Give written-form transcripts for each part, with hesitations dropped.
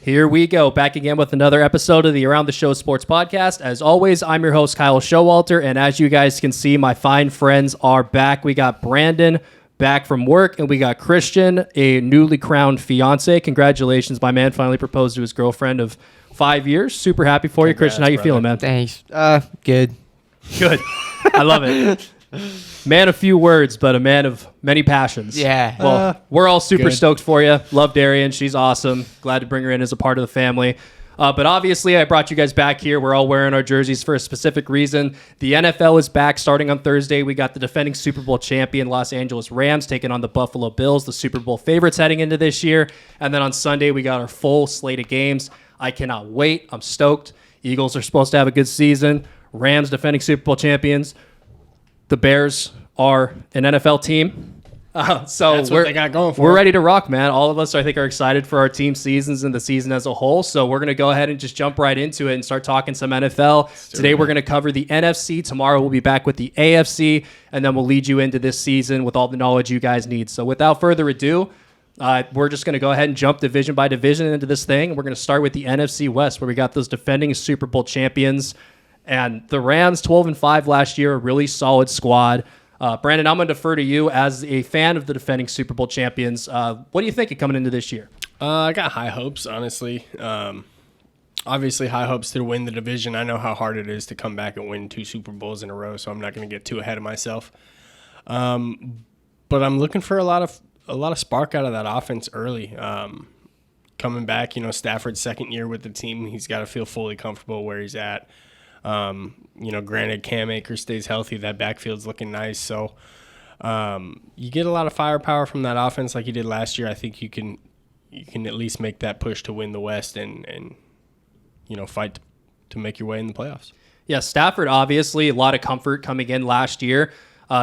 Here we go, back again with another episode of the Around the Show Sports Podcast. As always, I'm your host, Kyle Showalter, and as you guys can see, my fine friends are back. We got Brandon back from work, and we got Christian, a newly crowned fiance. Congratulations, my man finally proposed to his girlfriend of 5 years. Super happy for you, Christian. How you feeling, man? Thanks. Good. Good. I love it. Man of few words, but a man of many passions. Yeah. Well, we're all super stoked for you. Love Darian. She's awesome. Glad to bring her in as a part of the family. But obviously, I brought you guys back here. We're all wearing our jerseys for a specific reason. The NFL is back starting on Thursday. We got the defending Super Bowl champion Los Angeles Rams taking on the Buffalo Bills, the Super Bowl favorites heading into this year. And then on Sunday, we got our full slate of games. I cannot wait. I'm stoked. Eagles are supposed to have a good season. Rams defending Super Bowl champions. The Bears are an NFL team. So That's what they got going for we're ready to rock, man. All of us, I think, are excited for our team seasons and the season as a whole. So we're going to go ahead and just jump right into it and start talking some NFL. Today, we're going to cover the NFC. Tomorrow, we'll be back with the AFC, and then we'll lead you into this season with all the knowledge you guys need. So without further ado, we're just going to go ahead and jump division by division into this thing. We're going to start with the NFC West, where we got those defending Super Bowl champions. And the Rams, 12-5 last year, a really solid squad. Brandon, I'm going to defer to you as a fan of the defending Super Bowl champions. What do you think coming into this year? I got high hopes, honestly. Obviously, high hopes to win the division. I know how hard it is to come back and win 2 Super Bowls in a row, so I'm not going to get too ahead of myself. But I'm looking for a lot of spark out of that offense early. Coming back, Stafford's second year with the team, he's got to feel fully comfortable where he's at. Granted, Cam Akers stays healthy. That backfield's looking nice. So you get a lot of firepower from that offense like you did last year. I think you can at least make that push to win the West and fight to make your way in the playoffs. Yeah, Stafford, obviously, a lot of comfort coming in last year.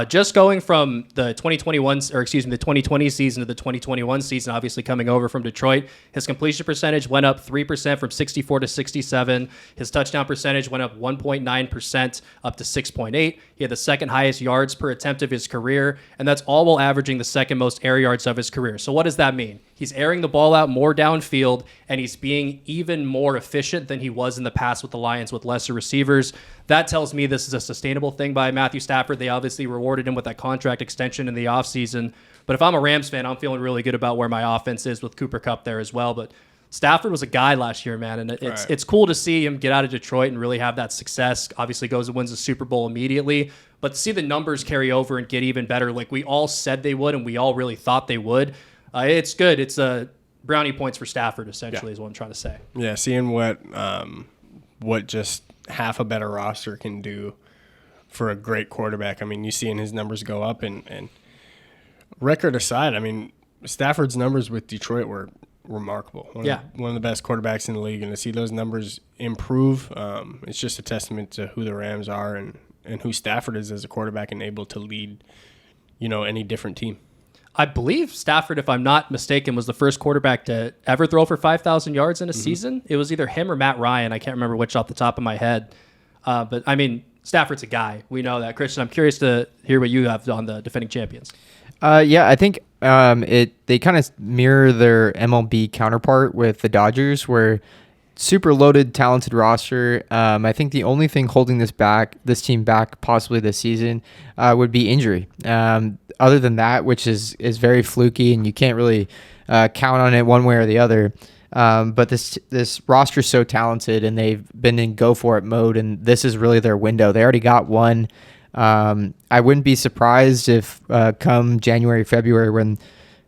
Just going from the 2020 season to the 2021 season, obviously coming over from Detroit, his completion percentage went up 3% from 64 to 67. His touchdown percentage went up 1.9% up to 6.8. He had the second highest yards per attempt of his career, and that's all while averaging the second most air yards of his career. So what does that mean? He's airing the ball out more downfield, and he's being even more efficient than he was in the past with the Lions with lesser receivers. That tells me this is a sustainable thing by Matthew Stafford. They obviously rewarded him with that contract extension in the offseason. But if I'm a Rams fan, I'm feeling really good about where my offense is with Cooper Kupp there as well. But Stafford was a guy last year, man, and it's cool to see him get out of Detroit and really have that success. Obviously goes and wins the Super Bowl immediately. But to see the numbers carry over and get even better like we all said they would and we all really thought they would, it's good. It's brownie points for Stafford, essentially, is what I'm trying to say. Yeah, seeing what just half a better roster can do for a great quarterback. I mean, you seeing his numbers go up, and record aside, I mean, Stafford's numbers with Detroit were remarkable. One of the best quarterbacks in the league, and to see those numbers improve, it's just a testament to who the Rams are and who Stafford is as a quarterback and able to lead, any different team. I believe Stafford, if I'm not mistaken, was the first quarterback to ever throw for 5,000 yards in a season. It was either him or Matt Ryan. I can't remember which off the top of my head. But, I mean, Stafford's a guy. We know that. Christian, I'm curious to hear what you have on the defending champions. I think they kind of mirror their MLB counterpart with the Dodgers, where super loaded, talented roster. I think the only thing holding this team back possibly this season would be injury. Other than that, which is very fluky and you can't really count on it one way or the other. But this roster is so talented and they've been in go for it mode, and this is really their window. They already got one. I wouldn't be surprised if come January, February, when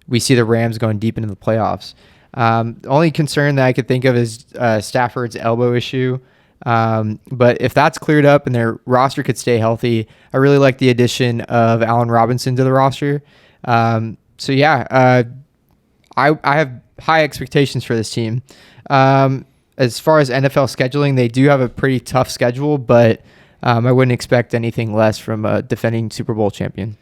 we see the Rams going deep into the playoffs. The only concern that I could think of is Stafford's elbow issue. But if that's cleared up and their roster could stay healthy, I really like the addition of Allen Robinson to the roster. I have high expectations for this team. As far as NFL scheduling, they do have a pretty tough schedule, but I wouldn't expect anything less from a defending Super Bowl champion.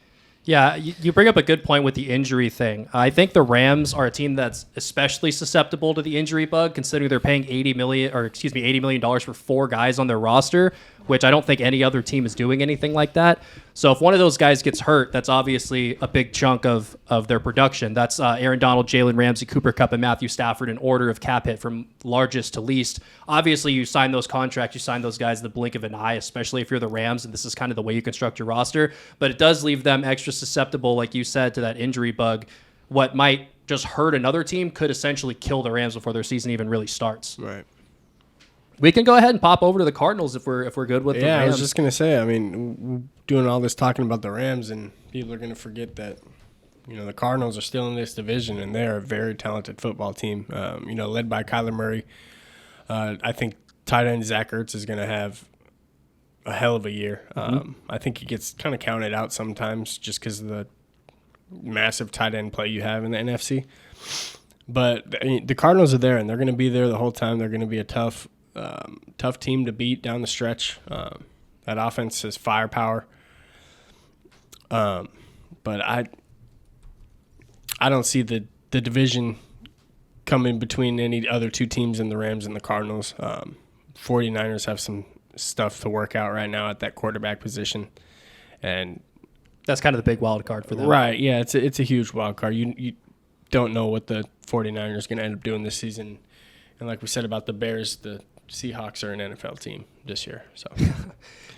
Yeah, you bring up a good point with the injury thing. I think the Rams are a team that's especially susceptible to the injury bug, considering they're paying $80 million for 4 guys on their roster, which I don't think any other team is doing anything like that. So if one of those guys gets hurt, that's obviously a big chunk of their production. That's Aaron Donald, Jalen Ramsey, Cooper Kupp, and Matthew Stafford in order of cap hit from largest to least. Obviously, you sign those contracts, you sign those guys in the blink of an eye, especially if you're the Rams, and this is kind of the way you construct your roster. But it does leave them extra susceptible, like you said, to that injury bug. What might just hurt another team could essentially kill the Rams before their season even really starts. Right. We can go ahead and pop over to the Cardinals if we're good with the Rams. Yeah, I was just gonna say. I mean, doing all this talking about the Rams, and people are gonna forget that the Cardinals are still in this division, and they're a very talented football team. Led by Kyler Murray. I think tight end Zach Ertz is gonna have a hell of a year. I think he gets kind of counted out sometimes just because of the massive tight end play you have in the NFC. But the Cardinals are there, and they're going to be there the whole time. They're going to be a tough team to beat down the stretch. That offense has firepower. But I don't see the division coming between any other two teams in the Rams and the Cardinals. 49ers have some stuff to work out right now at that quarterback position, and that's kind of the big wild card for them. Right, yeah, it's a huge wild card. You don't know what the 49ers are going to end up doing this season. And like we said about the Bears, the Seahawks are an NFL team this year. So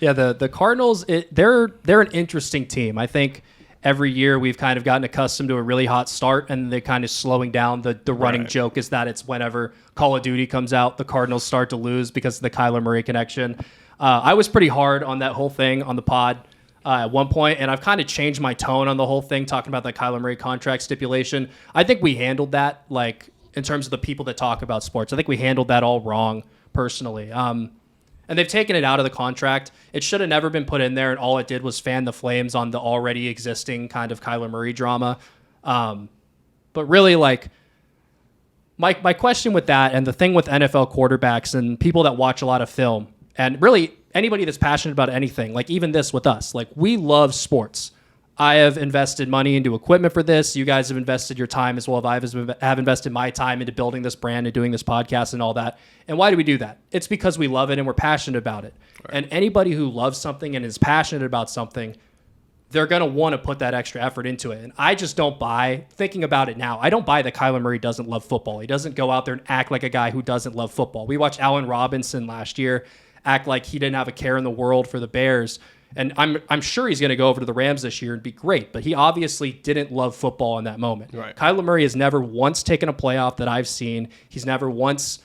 yeah, the Cardinals, they're an interesting team. I think every year we've kind of gotten accustomed to a really hot start, and they're kind of slowing down. The running joke is that it's whenever Call of Duty comes out, the Cardinals start to lose because of the Kyler Murray connection. I was pretty hard on that whole thing on the pod at one point, and I've kind of changed my tone on the whole thing, talking about that Kyler Murray contract stipulation. I think we handled that, like, in terms of the people that talk about sports. I think we handled that all wrong, personally. And they've taken it out of the contract. It should have never been put in there, and all it did was fan the flames on the already existing kind of Kyler Murray drama. But really, like, my question with that, and the thing with NFL quarterbacks and people that watch a lot of film, and really anybody that's passionate about anything, like even this with us, like, we love sports. I have invested money into equipment for this. You guys have invested your time as well as I have invested my time into building this brand and doing this podcast and all that. And why do we do that? It's because we love it and we're passionate about it. Right. And anybody who loves something and is passionate about something, they're going to want to put that extra effort into it. And I just don't buy, thinking about it now, I don't buy that Kyler Murray doesn't love football. He doesn't go out there and act like a guy who doesn't love football. We watched Allen Robinson last year act like he didn't have a care in the world for the Bears. And I'm sure he's going to go over to the Rams this year and be great, but he obviously didn't love football in that moment. Right. Kyler Murray has never once taken a playoff that I've seen. He's never once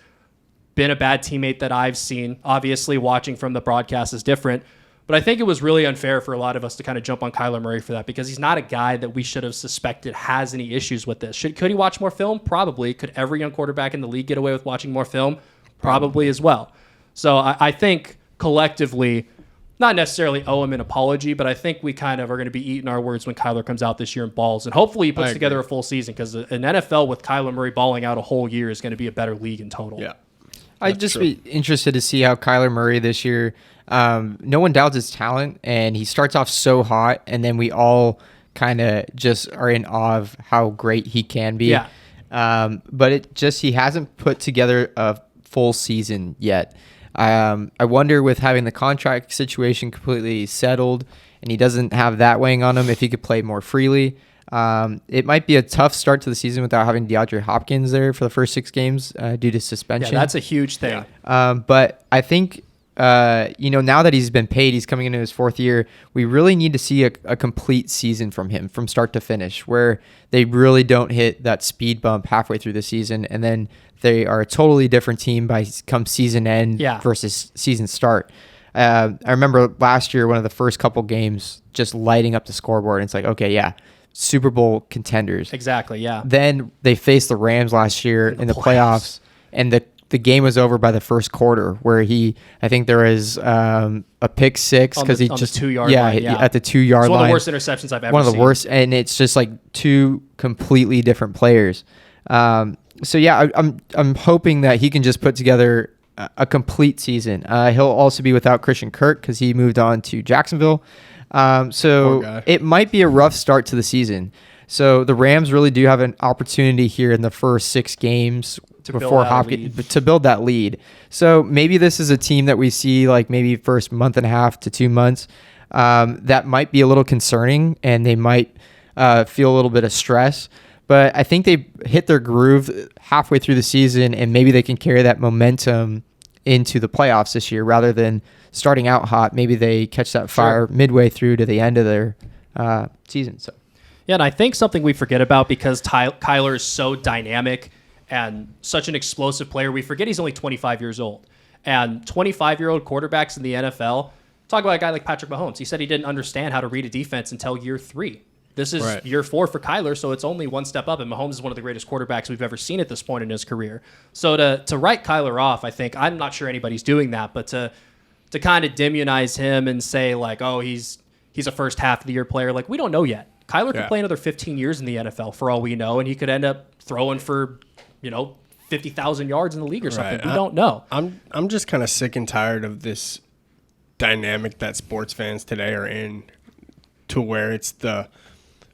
been a bad teammate that I've seen. Obviously, watching from the broadcast is different, but I think it was really unfair for a lot of us to kind of jump on Kyler Murray for that, because he's not a guy that we should have suspected has any issues with this. Could he watch more film? Probably. Could every young quarterback in the league get away with watching more film? Probably as well. So I think collectively, not necessarily owe him an apology, but I think we kind of are going to be eating our words when Kyler comes out this year and balls. And hopefully he puts together a full season, because an NFL with Kyler Murray balling out a whole year is going to be a better league in total. Yeah. I'd just be interested to see how Kyler Murray this year, no one doubts his talent, and he starts off so hot, and then we all kind of just are in awe of how great he can be. Yeah. But he hasn't put together a full season yet. I wonder, with having the contract situation completely settled and he doesn't have that weighing on him, if he could play more freely. It might be a tough start to the season without having DeAndre Hopkins there for the first 6 games due to suspension. Yeah, that's a huge thing. But I think, now that he's been paid, he's coming into his 4th year, we really need to see a complete season from him from start to finish, where they really don't hit that speed bump halfway through the season, and then they are a totally different team by come season end versus season start. I remember last year, one of the first couple games, just lighting up the scoreboard. And it's like, okay, yeah, Super Bowl contenders. Exactly, yeah. Then they faced the Rams last year in the playoffs, and the game was over by the first quarter, where I think there was a pick six because he just 2-yard line, at the 2-yard line. It's one of the worst interceptions I've ever seen. One of the worst, and it's just like 2 completely different players. So yeah, I'm hoping that he can just put together a complete season. He'll also be without Christian Kirk because he moved on to Jacksonville. Poor So guy. it might be a rough start to the season. So the Rams really do have an opportunity here in the first 6 games before Hopkins to build that lead. So maybe this is a team that we see like maybe first month and a half to 2 months that might be a little concerning, and they might feel a little bit of stress. But I think they hit their groove halfway through the season, and maybe they can carry that momentum into the playoffs this year rather than starting out hot. Maybe they catch that fire midway through to the end of their season. So. Yeah, and I think something we forget about because Kyler is so dynamic and such an explosive player, we forget he's only 25 years old. And 25-year-old quarterbacks in the NFL, talk about a guy like Patrick Mahomes. He said he didn't understand how to read a defense until year 3. This is year 4 for Kyler, so it's only one step up, and Mahomes is one of the greatest quarterbacks we've ever seen at this point in his career. So to write Kyler off, I think, I'm not sure anybody's doing that, but to kind of demonize him and say, like, oh, he's a first half of the year player, like, we don't know yet. Kyler could play another 15 years in the NFL for all we know, and he could end up throwing for, 50,000 yards in the league or something. We don't know. I'm just kind of sick and tired of this dynamic that sports fans today are in, to where it's the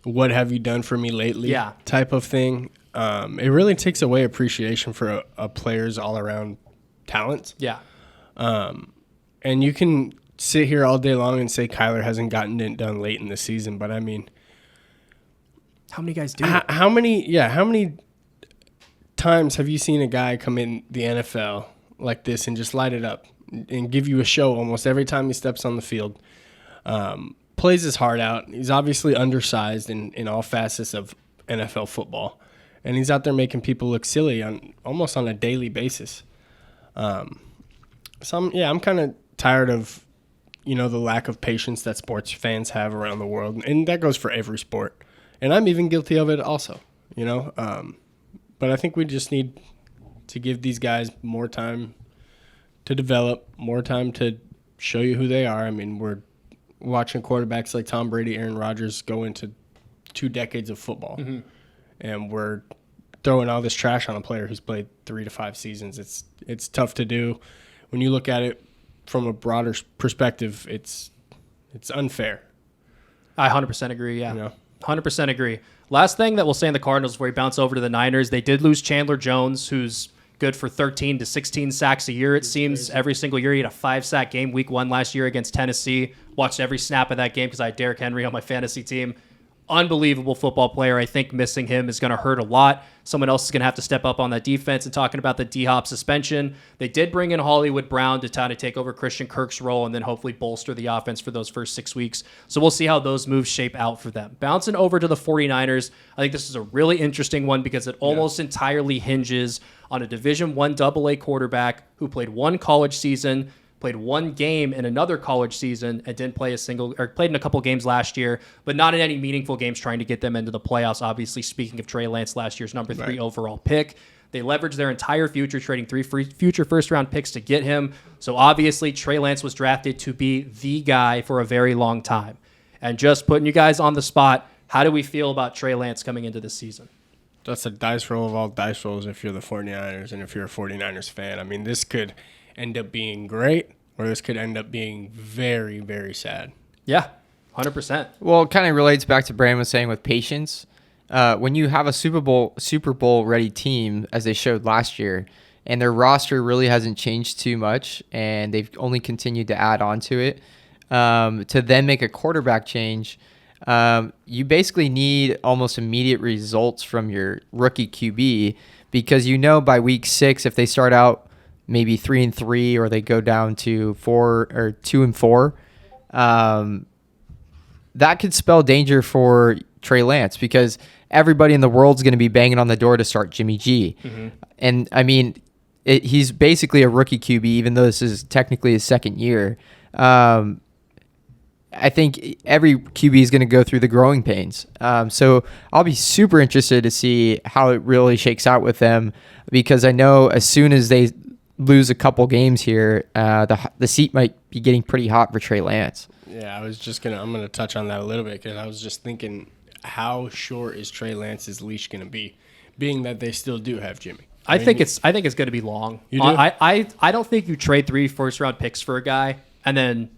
"what have you done for me lately" type of thing. It really takes away appreciation for a player's all-around talent. Yeah. And you can sit here all day long and say Kyler hasn't gotten it done late in the season, but I mean, how many guys do? How many times have you seen a guy come in the NFL like this and just light it up and give you a show almost every time he steps on the field? Plays his heart out. He's obviously undersized in all facets of NFL football, and he's out there making people look silly almost on a daily basis. So I'm kind of tired of the lack of patience that sports fans have around the world, and that goes for every sport. And I'm even guilty of it also, But I think we just need to give these guys more time to develop, more time to show you who they are. I mean, we're watching quarterbacks like Tom Brady, Aaron Rodgers go into 2 decades of football. Mm-hmm. And we're throwing all this trash on a player who's played 3 to 5 seasons. It's tough to do. When you look at it from a broader perspective, it's unfair. I 100% agree, yeah. 100% agree. Last thing that we'll say in the Cardinals before we bounce over to the Niners, they did lose Chandler Jones, who's good for 13 to 16 sacks a year. It seems every single year. He had a 5-sack game week 1 last year against Tennessee. Watched every snap of that game because I had Derrick Henry on my fantasy team. Unbelievable football player. I think missing him is going to hurt a lot. Someone else is going to have to step up on that defense. And talking about the D-Hop suspension, they did bring in Hollywood Brown to kind of take over Christian Kirk's role and then hopefully bolster the offense for those first 6 weeks. So we'll see how those moves shape out for them. Bouncing over to the 49ers, I think this is a really interesting one because it almost entirely hinges on a Division I AA quarterback who played 1 college season, played 1 game in another college season, and didn't play played in a couple games last year, but not in any meaningful games trying to get them into the playoffs. Obviously, speaking of Trey Lance, last year's number 3 overall pick. They leveraged their entire future, trading 3 future first-round picks to get him. So obviously, Trey Lance was drafted to be the guy for a very long time. And just putting you guys on the spot, how do we feel about Trey Lance coming into this season? That's a dice roll of all dice rolls if you're the 49ers and if you're a 49ers fan. I mean, this could end up being great, or this could end up being very, very sad. Yeah, 100%. Well, it kind of relates back to Brandon was saying with patience. When you have a Super Bowl ready team, as they showed last year, and their roster really hasn't changed too much, and they've only continued to add on to it, to then make a quarterback change, you basically need almost immediate results from your rookie QB, because by week 6, if they start out maybe 3-3 or they go down to 4 or 2-4, that could spell danger for Trey Lance, because everybody in the world is going to be banging on the door to start Jimmy G. Mm-hmm. And I mean, he's basically a rookie QB, even though this is technically his second year. I think every QB is going to go through the growing pains. So I'll be super interested to see how it really shakes out with them, because I know as soon as they lose a couple games here, the seat might be getting pretty hot for Trey Lance. Yeah, I'm gonna touch on that a little bit, because I was just thinking, how short is Trey Lance's leash gonna be, being that they still do have Jimmy? I think it's going to be long. You do? I don't think you trade 3 first-round picks for a guy and then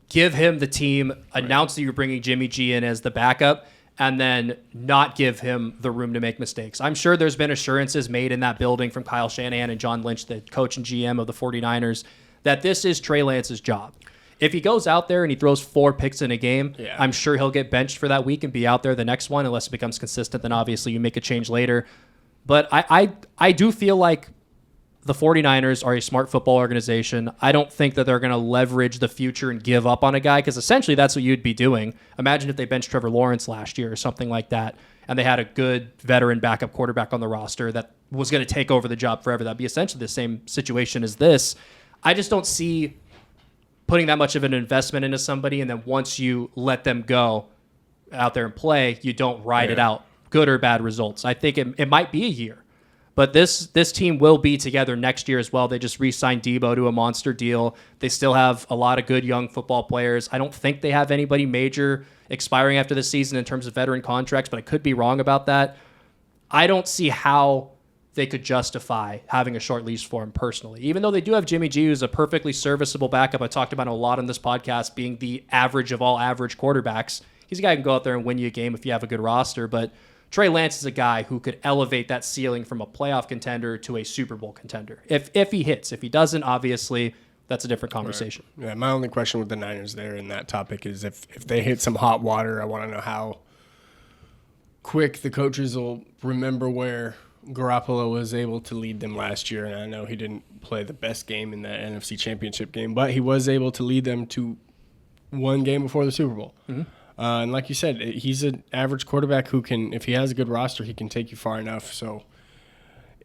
give him the team, announce that you're bringing Jimmy G in as the backup, and then not give him the room to make mistakes. I'm sure there's been assurances made in that building from Kyle Shanahan and John Lynch, the coach and GM of the 49ers, that this is Trey Lance's job. If he goes out there and he throws 4 picks in a game, I'm sure he'll get benched for that week and be out there the next one. Unless it becomes consistent, then obviously you make a change later. But I do feel like the 49ers are a smart football organization. I don't think that they're going to leverage the future and give up on a guy, because essentially that's what you'd be doing. Imagine if they benched Trevor Lawrence last year or something like that, and they had a good veteran backup quarterback on the roster that was going to take over the job forever. That'd be essentially the same situation as this. I just don't see putting that much of an investment into somebody, and then once you let them go out there and play, you don't ride it out, good or bad results. I think it might be a year. But this team will be together next year as well. They just re-signed Debo to a monster deal. They still have a lot of good young football players. I don't think they have anybody major expiring after this season in terms of veteran contracts, but I could be wrong about that. I don't see how they could justify having a short leash for him personally. Even though they do have Jimmy G, who's a perfectly serviceable backup. I talked about him a lot on this podcast, being the average of all average quarterbacks. He's a guy who can go out there and win you a game if you have a good roster, but Trey Lance is a guy who could elevate that ceiling from a playoff contender to a Super Bowl contender. If he hits. If he doesn't, obviously, that's a different conversation. Right. Yeah, my only question with the Niners there in that topic is if they hit some hot water, I want to know how quick the coaches will remember where Garoppolo was able to lead them last year. And I know he didn't play the best game in that NFC Championship game, but he was able to lead them to one game before the Super Bowl. Mm-hmm. And like you said, he's an average quarterback who can, if he has a good roster, he can take you far enough. So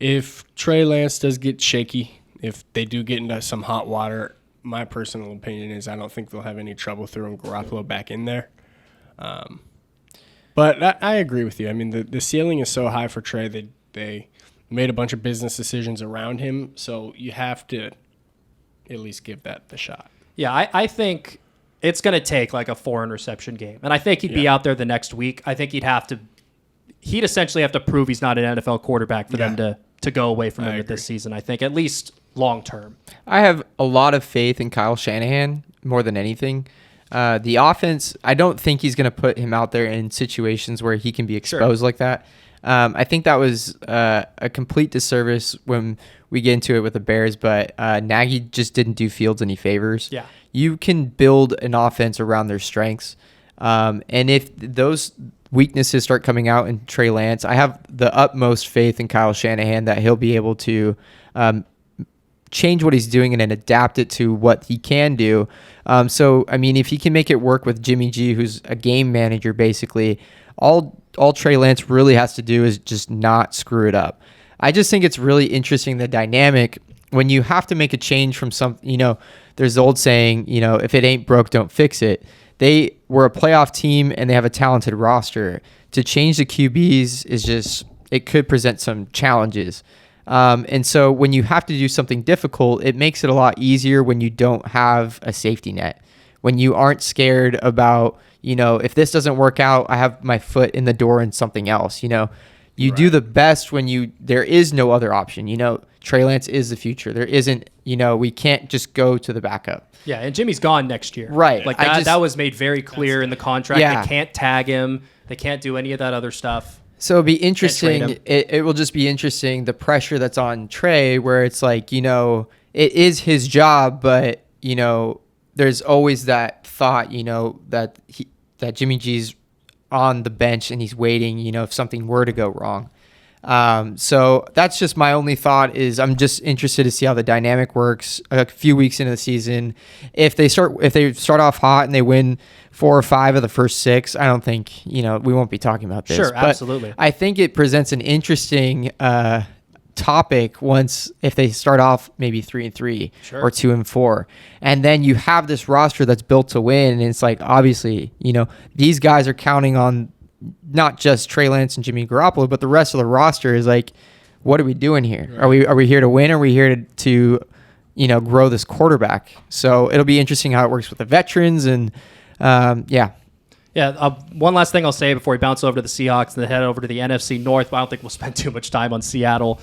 if Trey Lance does get shaky, if they do get into some hot water, my personal opinion is I don't think they'll have any trouble throwing Garoppolo back in there. But I agree with you. I mean, the ceiling is so high for Trey. They made a bunch of business decisions around him, so you have to at least give that the shot. Yeah, I think it's going to take like a 4-interception game. And I think he'd be out there the next week. I think he'd essentially have to prove he's not an NFL quarterback for them to go away from him this season, I think, at least long term. I have a lot of faith in Kyle Shanahan more than anything. The offense, I don't think he's going to put him out there in situations where he can be exposed like that. I think that was a complete disservice when we get into it with the Bears, but Nagy just didn't do Fields any favors. Yeah. You can build an offense around their strengths. And if those weaknesses start coming out in Trey Lance, I have the utmost faith in Kyle Shanahan that he'll be able to change what he's doing and then adapt it to what he can do. So, I mean, if he can make it work with Jimmy G, who's a game manager, basically, all Trey Lance really has to do is just not screw it up. I just think it's really interesting, the dynamic when you have to make a change from there's the old saying, if it ain't broke, don't fix it. They were a playoff team and they have a talented roster. To change the QBs is just, it could present some challenges. And so when you have to do something difficult, it makes it a lot easier when you don't have a safety net. When you aren't scared about, if this doesn't work out, I have my foot in the door in something else. You do the best when there is no other option. Trey Lance is the future. There isn't, we can't just go to the backup. Yeah, and Jimmy's gone next year. Right. Like that was made very clear in the contract. Yeah. They can't tag him. They can't do any of that other stuff. So it'll be interesting. It will just be interesting, the pressure that's on Trey, where it's like, it is his job, but, there's always that thought, that Jimmy G's on the bench and he's waiting, if something were to go wrong. So that's just my only thought is I'm just interested to see how the dynamic works a few weeks into the season. If they start off hot and they win 4 or 5 of the first 6, I don't think, we won't be talking about this. Sure, but absolutely. I think it presents an interesting topic if they start off maybe 3-3 or 2-4, and then you have this roster that's built to win, and it's like, obviously, these guys are counting on not just Trey Lance and Jimmy Garoppolo, but the rest of the roster is like, what are we doing here? Right. Are we here to win? Or are we here to grow this quarterback? So it'll be interesting how it works with the veterans and yeah. One last thing I'll say before we bounce over to the Seahawks and then head over to the NFC North, but I don't think we'll spend too much time on Seattle.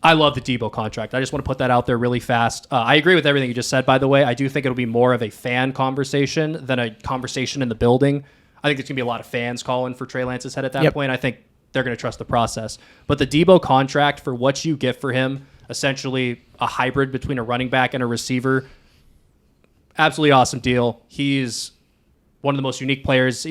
I love the Debo contract. I just want to put that out there really fast. I agree with everything you just said, by the way. I do think it'll be more of a fan conversation than a conversation in the building. I think there's going to be a lot of fans calling for Trey Lance's head at that point. I think they're going to trust the process. But the Debo contract, for what you get for him, essentially a hybrid between a running back and a receiver, absolutely awesome deal. He's one of the most unique players,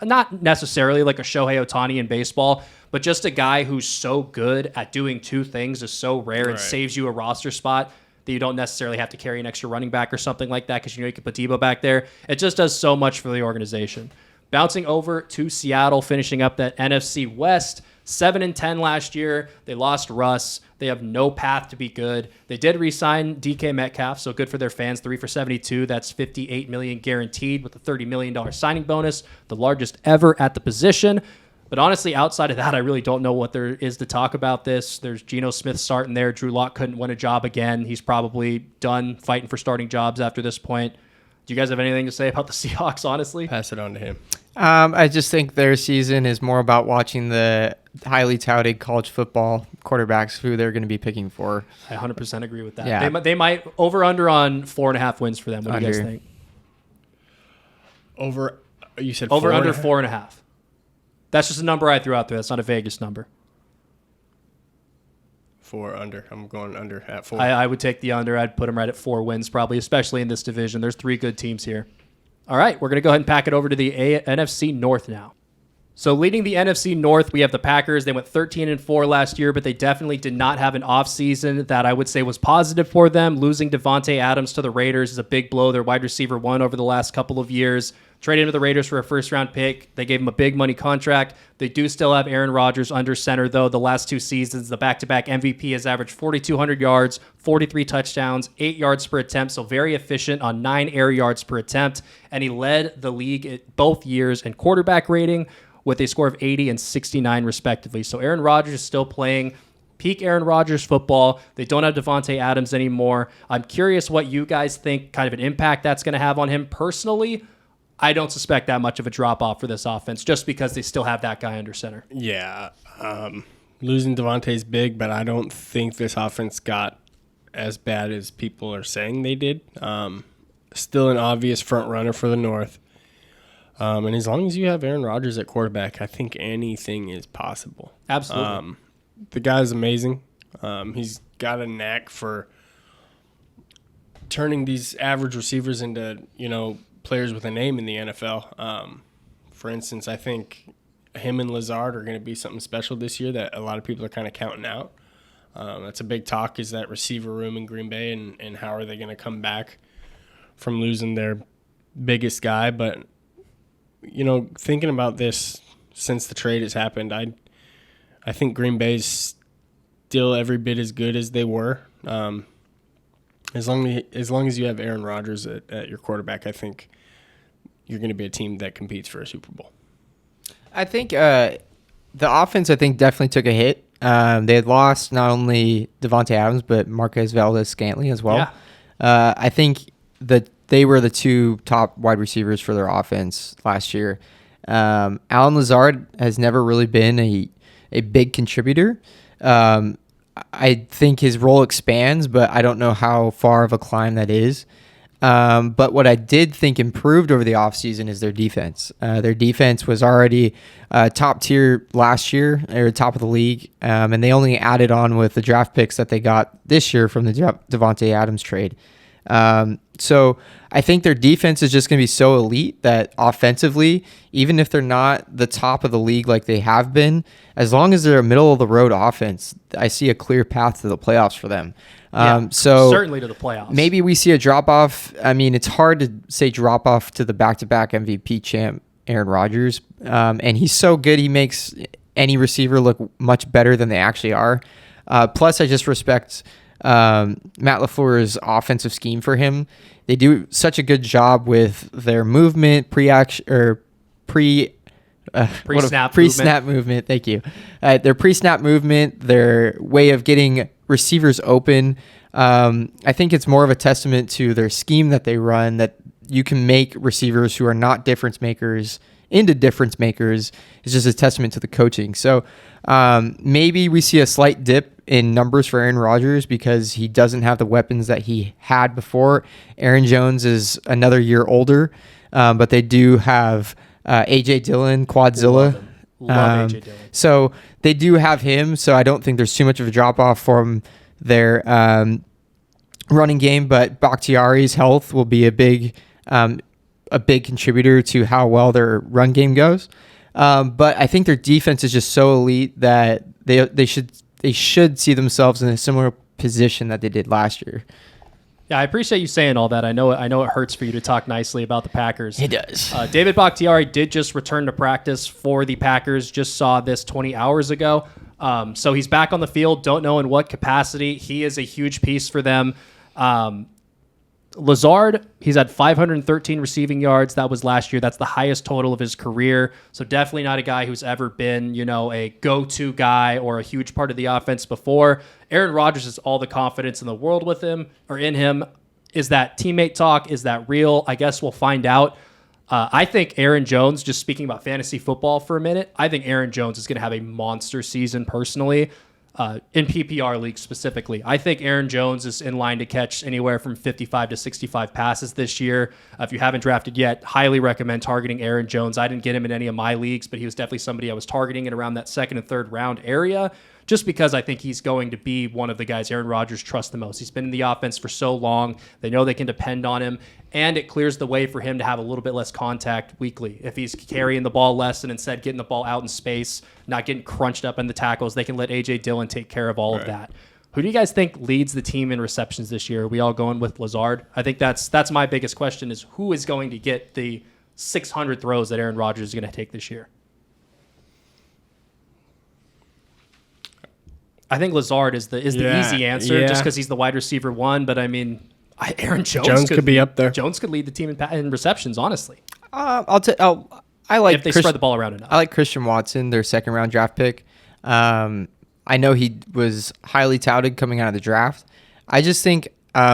not necessarily like a Shohei Ohtani in baseball, but just a guy who's so good at doing two things is so rare and saves you a roster spot that you don't necessarily have to carry an extra running back or something like that because you know you can put Debo back there. It just does so much for the organization. Bouncing over to Seattle, finishing up that NFC West, 7-10 last year. They lost Russ. They have no path to be good. They did re-sign DK Metcalf, so good for their fans. 3 for $72. That's $58 million guaranteed with a $30 million signing bonus, the largest ever at the position. But honestly, outside of that, I really don't know what there is to talk about this. There's Geno Smith starting there. Drew Lock couldn't win a job again. He's probably done fighting for starting jobs after this point. Do you guys have anything to say about the Seahawks, honestly? Pass it on to him. I just think their season is more about watching the highly touted college football quarterbacks who they're going to be picking for. I 100% agree with that. Yeah. They might over-under on 4.5 wins for them. What do you guys think? You said over-under 4.5. That's just a number I threw out there. That's not a Vegas number. 4 under. I'm going under at 4. I would take the under. I'd put them right at 4 wins probably, especially in this division. There's 3 good teams here. All right, we're going to go ahead and pack it over to the NFC North now. So leading the NFC North, we have the Packers. They went 13-4 last year, but they definitely did not have an offseason that I would say was positive for them. Losing Devontae Adams to the Raiders is a big blow. Their wide receiver one over the last couple of years. Traded to the Raiders for a first-round pick. They gave him a big money contract. They do still have Aaron Rodgers under center, though. The last 2 seasons, the back-to-back MVP has averaged 4,200 yards, 43 touchdowns, 8 yards per attempt, so very efficient on 9 air yards per attempt. And he led the league both years in quarterback rating with a score of 80 and 69, respectively. So Aaron Rodgers is still playing peak Aaron Rodgers football. They don't have Devontae Adams anymore. I'm curious what you guys think kind of an impact that's going to have on him. Personally, I don't suspect that much of a drop-off for this offense just because they still have that guy under center. Yeah. Losing Devontae's big, but I don't think this offense got as bad as people are saying they did. Still an obvious front runner for the North. And as long as you have Aaron Rodgers at quarterback, I think anything is possible. Absolutely. The guy's amazing. He's got a knack for turning these average receivers into, players with a name in the NFL. For instance, I think him and Lazard are going to be something special this year that a lot of people are kind of counting out. That's a big talk, is that receiver room in Green Bay and how are they going to come back from losing their biggest guy. But, thinking about this since the trade has happened, I think Green Bay's still every bit as good as they were. As long as you have Aaron Rodgers at your quarterback, I think you're going to be a team that competes for a Super Bowl. I think the offense, definitely took a hit. They had lost not only Devontae Adams, but Marquez Valdes-Scantling as well. Yeah. I think that they were the 2 top wide receivers for their offense last year. Alan Lazard has never really been a big contributor. I think his role expands, but I don't know how far of a climb that is. But what I did think improved over the offseason is their defense. Their defense was already top tier last year. They were top of the league, and they only added on with the draft picks that they got this year from the Devontae Adams trade. So I think their defense is just going to be so elite that offensively, even if they're not the top of the league like they have been, as long as they're a middle-of-the-road offense, I see a clear path to the playoffs for them. So certainly to the playoffs. Maybe we see a drop-off. I mean, it's hard to say drop-off to the back-to-back MVP champ, Aaron Rodgers. And he's so good, he makes any receiver look much better than they actually are. Plus, I just respect Matt LaFleur's offensive scheme for him. They do such a good job with their movement, pre-snap movement. Thank you. Their pre-snap movement, their way of getting receivers open. I think it's more of a testament to their scheme that they run, that you can make receivers who are not difference makers into difference makers is just a testament to the coaching. So maybe we see a slight dip in numbers for Aaron Rodgers because he doesn't have the weapons that he had before. Aaron Jones is another year older, but they do have A.J. Dillon, Quadzilla. Love A.J. Dillon. So they do have him, so I don't think there's too much of a drop-off from their running game, but Bakhtiari's health will be a big contributor to how well their run game goes. But I think their defense is just so elite that they should see themselves in a similar position that they did last year. Yeah, I appreciate you saying all that. I know it hurts for you to talk nicely about the Packers. It does. David Bakhtiari did just return to practice for the Packers. Just saw this 20 hours ago. So he's back on the field. Don't know in what capacity. He is a huge piece for them. Lazard, he's had 513 receiving yards. That was last year. That's the highest total of his career. So definitely not a guy who's ever been, a go-to guy or a huge part of the offense before. Aaron Rodgers has all the confidence in the world with him or in him. Is that teammate talk? Is that real? I guess we'll find out. I think Aaron Jones, just speaking about fantasy football for a minute, I think Aaron Jones is going to have a monster season personally. In PPR leagues specifically. I think Aaron Jones is in line to catch anywhere from 55 to 65 passes this year. If you haven't drafted yet, highly recommend targeting Aaron Jones. I didn't get him in any of my leagues, but he was definitely somebody I was targeting in around that second and third round area, just because I think he's going to be one of the guys Aaron Rodgers trusts the most. He's been in the offense for so long. They know they can depend on him, and it clears the way for him to have a little bit less contact weekly. If he's carrying the ball less and instead getting the ball out in space, not getting crunched up in the tackles, they can let A.J. Dillon take care of all of that. Who do you guys think leads the team in receptions this year? Are we all going with Lazard? I think that's my biggest question is who is going to get the 600 throws that Aaron Rodgers is going to take this year? I think Lazard is the easy answer just because he's the wide receiver one. But I mean, Aaron Jones could be up there. Jones could lead the team in receptions, honestly. I like if they spread the ball around enough. I like Christian Watson, their second round draft pick. I know he was highly touted coming out of the draft. I just think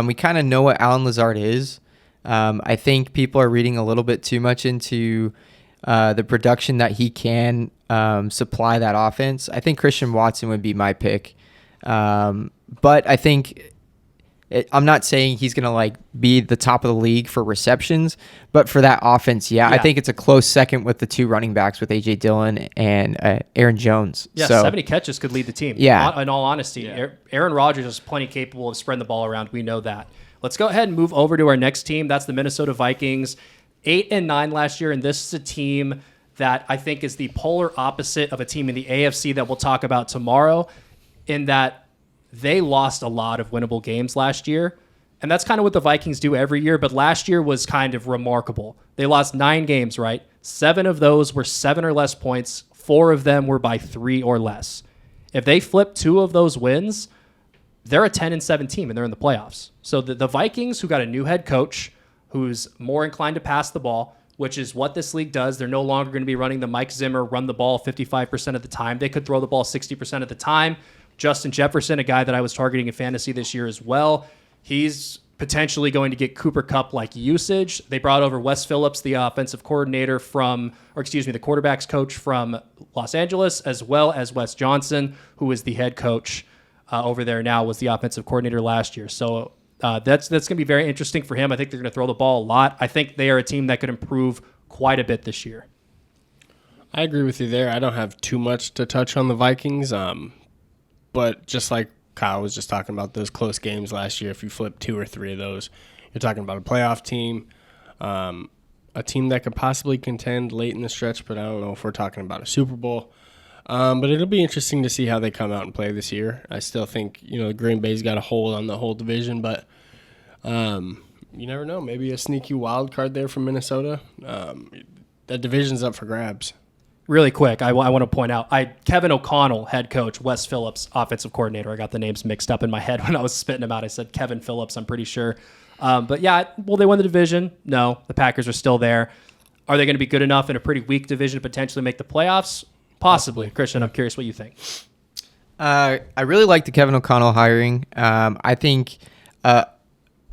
we kind of know what Allen Lazard is. I think people are reading a little bit too much into the production that he can supply that offense. I think Christian Watson would be my pick. But I think I'm not saying he's going to be the top of the league for receptions, but for that offense, I think it's a close second with the two running backs with A.J. Dillon and Aaron Jones. Yeah, so 70 catches could lead the team. Yeah. In all honesty, Aaron Rodgers is plenty capable of spreading the ball around. We know that. Let's go ahead and move over to our next team. That's the Minnesota Vikings. 8-9 last year, and this is a team that I think is the polar opposite of a team in the AFC that we'll talk about tomorrow, in that they lost a lot of winnable games last year. And that's kind of what the Vikings do every year, but last year was kind of remarkable. They lost 9 games, right? 7 of those were 7 or less points. 4 of them were by 3 or less. If they flip 2 of those wins, they're a 10-7 team, and they're in the playoffs. So the Vikings, who got a new head coach, who's more inclined to pass the ball, which is what this league does. They're no longer going to be running the Mike Zimmer run the ball 55% of the time. They could throw the ball 60% of the time. Justin Jefferson, a guy that I was targeting in fantasy this year as well, he's potentially going to get Cooper Kupp-like usage. They brought over Wes Phillips, the offensive coordinator the quarterback's coach from Los Angeles, as well as Wes Johnson, who is the head coach over there now, was the offensive coordinator last year. So that's going to be very interesting for him. I think they're going to throw the ball a lot. I think they are a team that could improve quite a bit this year. I agree with you there. I don't have too much to touch on the Vikings, but just like Kyle was just talking about those close games last year, if you flip 2 or 3 of those, you're talking about a playoff team, a team that could possibly contend late in the stretch, but I don't know if we're talking about a Super Bowl. But it'll be interesting to see how they come out and play this year. I still think, Green Bay's got a hold on the whole division, but you never know. Maybe a sneaky wild card there from Minnesota. That division's up for grabs. Really quick, I want to point out, Kevin O'Connell, head coach, Wes Phillips, offensive coordinator. I got the names mixed up in my head when I was spitting them out. I said Kevin Phillips, I'm pretty sure. But yeah, will they win the division? No, the Packers are still there. Are they going to be good enough in a pretty weak division to potentially make the playoffs? Possibly. Christian, I'm curious what you think. I really like the Kevin O'Connell hiring. I think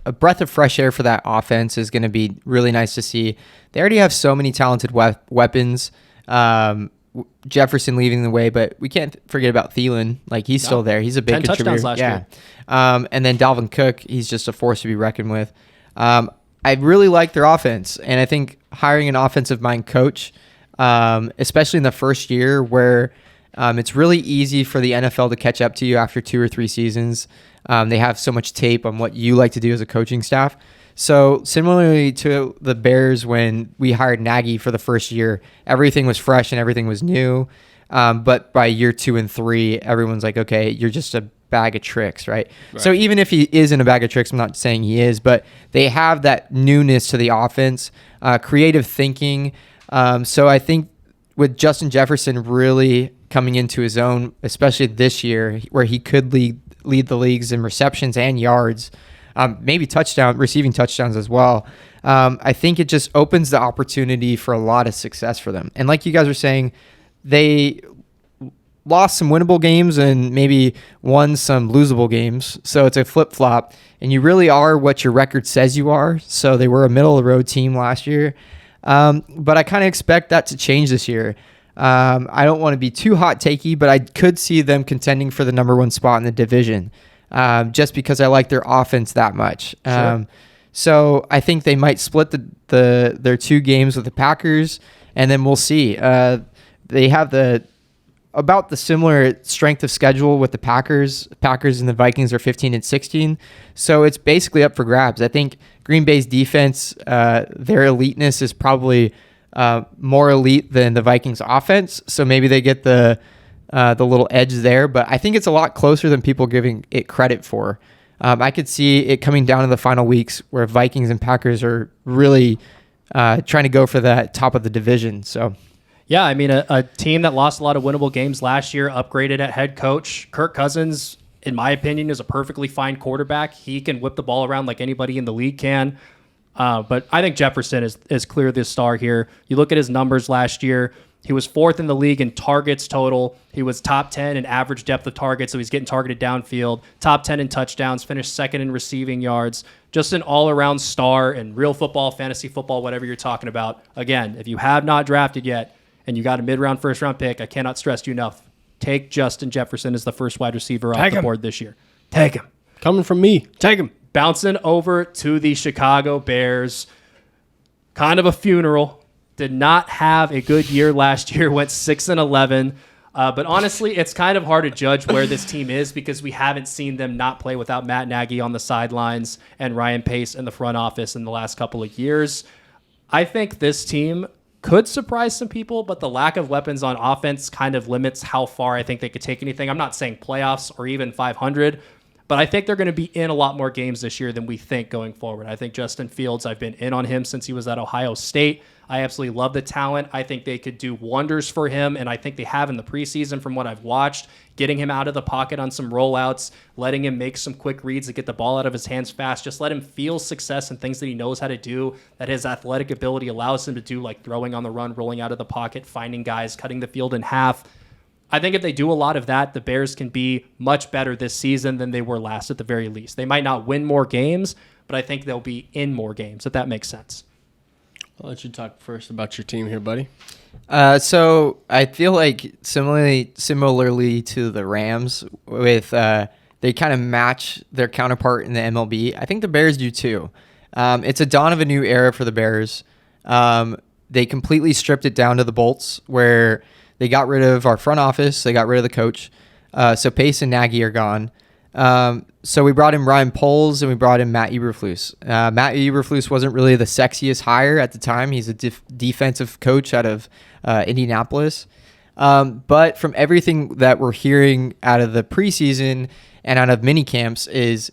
a breath of fresh air for that offense is going to be really nice to see. They already have so many talented weapons. Jefferson leading the way, but we can't forget about Thielen. Like, he's still there. He's a big 10 contributor. touchdowns last year. And then Dalvin Cook, he's just a force to be reckoned with. I really like their offense, and I think hiring an offensive mind coach, especially in the first year where it's really easy for the NFL to catch up to you after 2 or 3 seasons. They have so much tape on what you like to do as a coaching staff. So similarly to the Bears, when we hired Nagy for the first year, everything was fresh and everything was new. But by year 2 and 3, everyone's like, okay, you're just a bag of tricks, right? So even if he isn't a bag of tricks, I'm not saying he is, but they have that newness to the offense, creative thinking. So I think with Justin Jefferson really coming into his own, especially this year, where he could lead the leagues in receptions and yards, maybe receiving touchdowns as well. I think it just opens the opportunity for a lot of success for them. And like you guys were saying, they lost some winnable games and maybe won some losable games. So it's a flip-flop, and you really are what your record says you are. So they were a middle-of-the-road team last year. But I kind of expect that to change this year. I don't want to be too hot-takey, but I could see them contending for the number 1 spot in the division, just because I like their offense that much. Sure. So I think they might split their 2 games with the Packers, and then we'll see. They have about the similar strength of schedule with the Packers. Packers and the Vikings are 15 and 16. So it's basically up for grabs. I think Green Bay's defense, their eliteness is probably more elite than the Vikings offense. So maybe they get the little edge there, but I think it's a lot closer than people giving it credit for. I could see it coming down to the final weeks where Vikings and Packers are really trying to go for that top of the division. So Yeah, I mean, a team that lost a lot of winnable games last year, upgraded at head coach. Kirk Cousins, in my opinion, is a perfectly fine quarterback. He can whip the ball around like anybody in the league can. But I think Jefferson is clear the star here. You look at his numbers last year. He was 4th in the league in targets total. He was top 10 in average depth of target, so he's getting targeted downfield. Top 10 in touchdowns, finished 2nd in receiving yards. Just an all-around star in real football, fantasy football, whatever you're talking about. Again, if you have not drafted yet, and you got a mid-round, first-round pick, I cannot stress to you enough. Take Justin Jefferson as the first wide receiver off the board this year. Take him. Coming from me. Take him. Bouncing over to the Chicago Bears. Kind of a funeral. Did not have a good year last year. Went 6-11. But honestly, it's kind of hard to judge where this team is because we haven't seen them not play without Matt Nagy on the sidelines and Ryan Pace in the front office in the last couple of years. I think this team could surprise some people, but the lack of weapons on offense kind of limits how far I think they could take anything. I'm not saying playoffs or even 500, but I think they're going to be in a lot more games this year than we think going forward. I think Justin Fields, I've been in on him since he was at Ohio State. I absolutely love the talent. I think they could do wonders for him, and I think they have in the preseason from what I've watched, getting him out of the pocket on some rollouts, letting him make some quick reads to get the ball out of his hands fast, just let him feel success and things that he knows how to do, that his athletic ability allows him to do, like throwing on the run, rolling out of the pocket, finding guys, cutting the field in half. I think if they do a lot of that, the Bears can be much better this season than they were last at the very least. They might not win more games, but I think they'll be in more games, if that makes sense. I'll let you talk first about your team here, buddy. So I feel like similarly to the Rams, with they kind of match their counterpart in the MLB. I think the Bears do too. It's a dawn of a new era for the Bears. They completely stripped it down to the bolts, where they got rid of our front office, they got rid of the coach. So Pace and Nagy are gone. So we brought in Ryan Poles and we brought in Matt Eberflus. Matt Eberflus wasn't really the sexiest hire at the time. He's a defensive coach out of Indianapolis. But from everything that we're hearing out of the preseason and out of mini camps is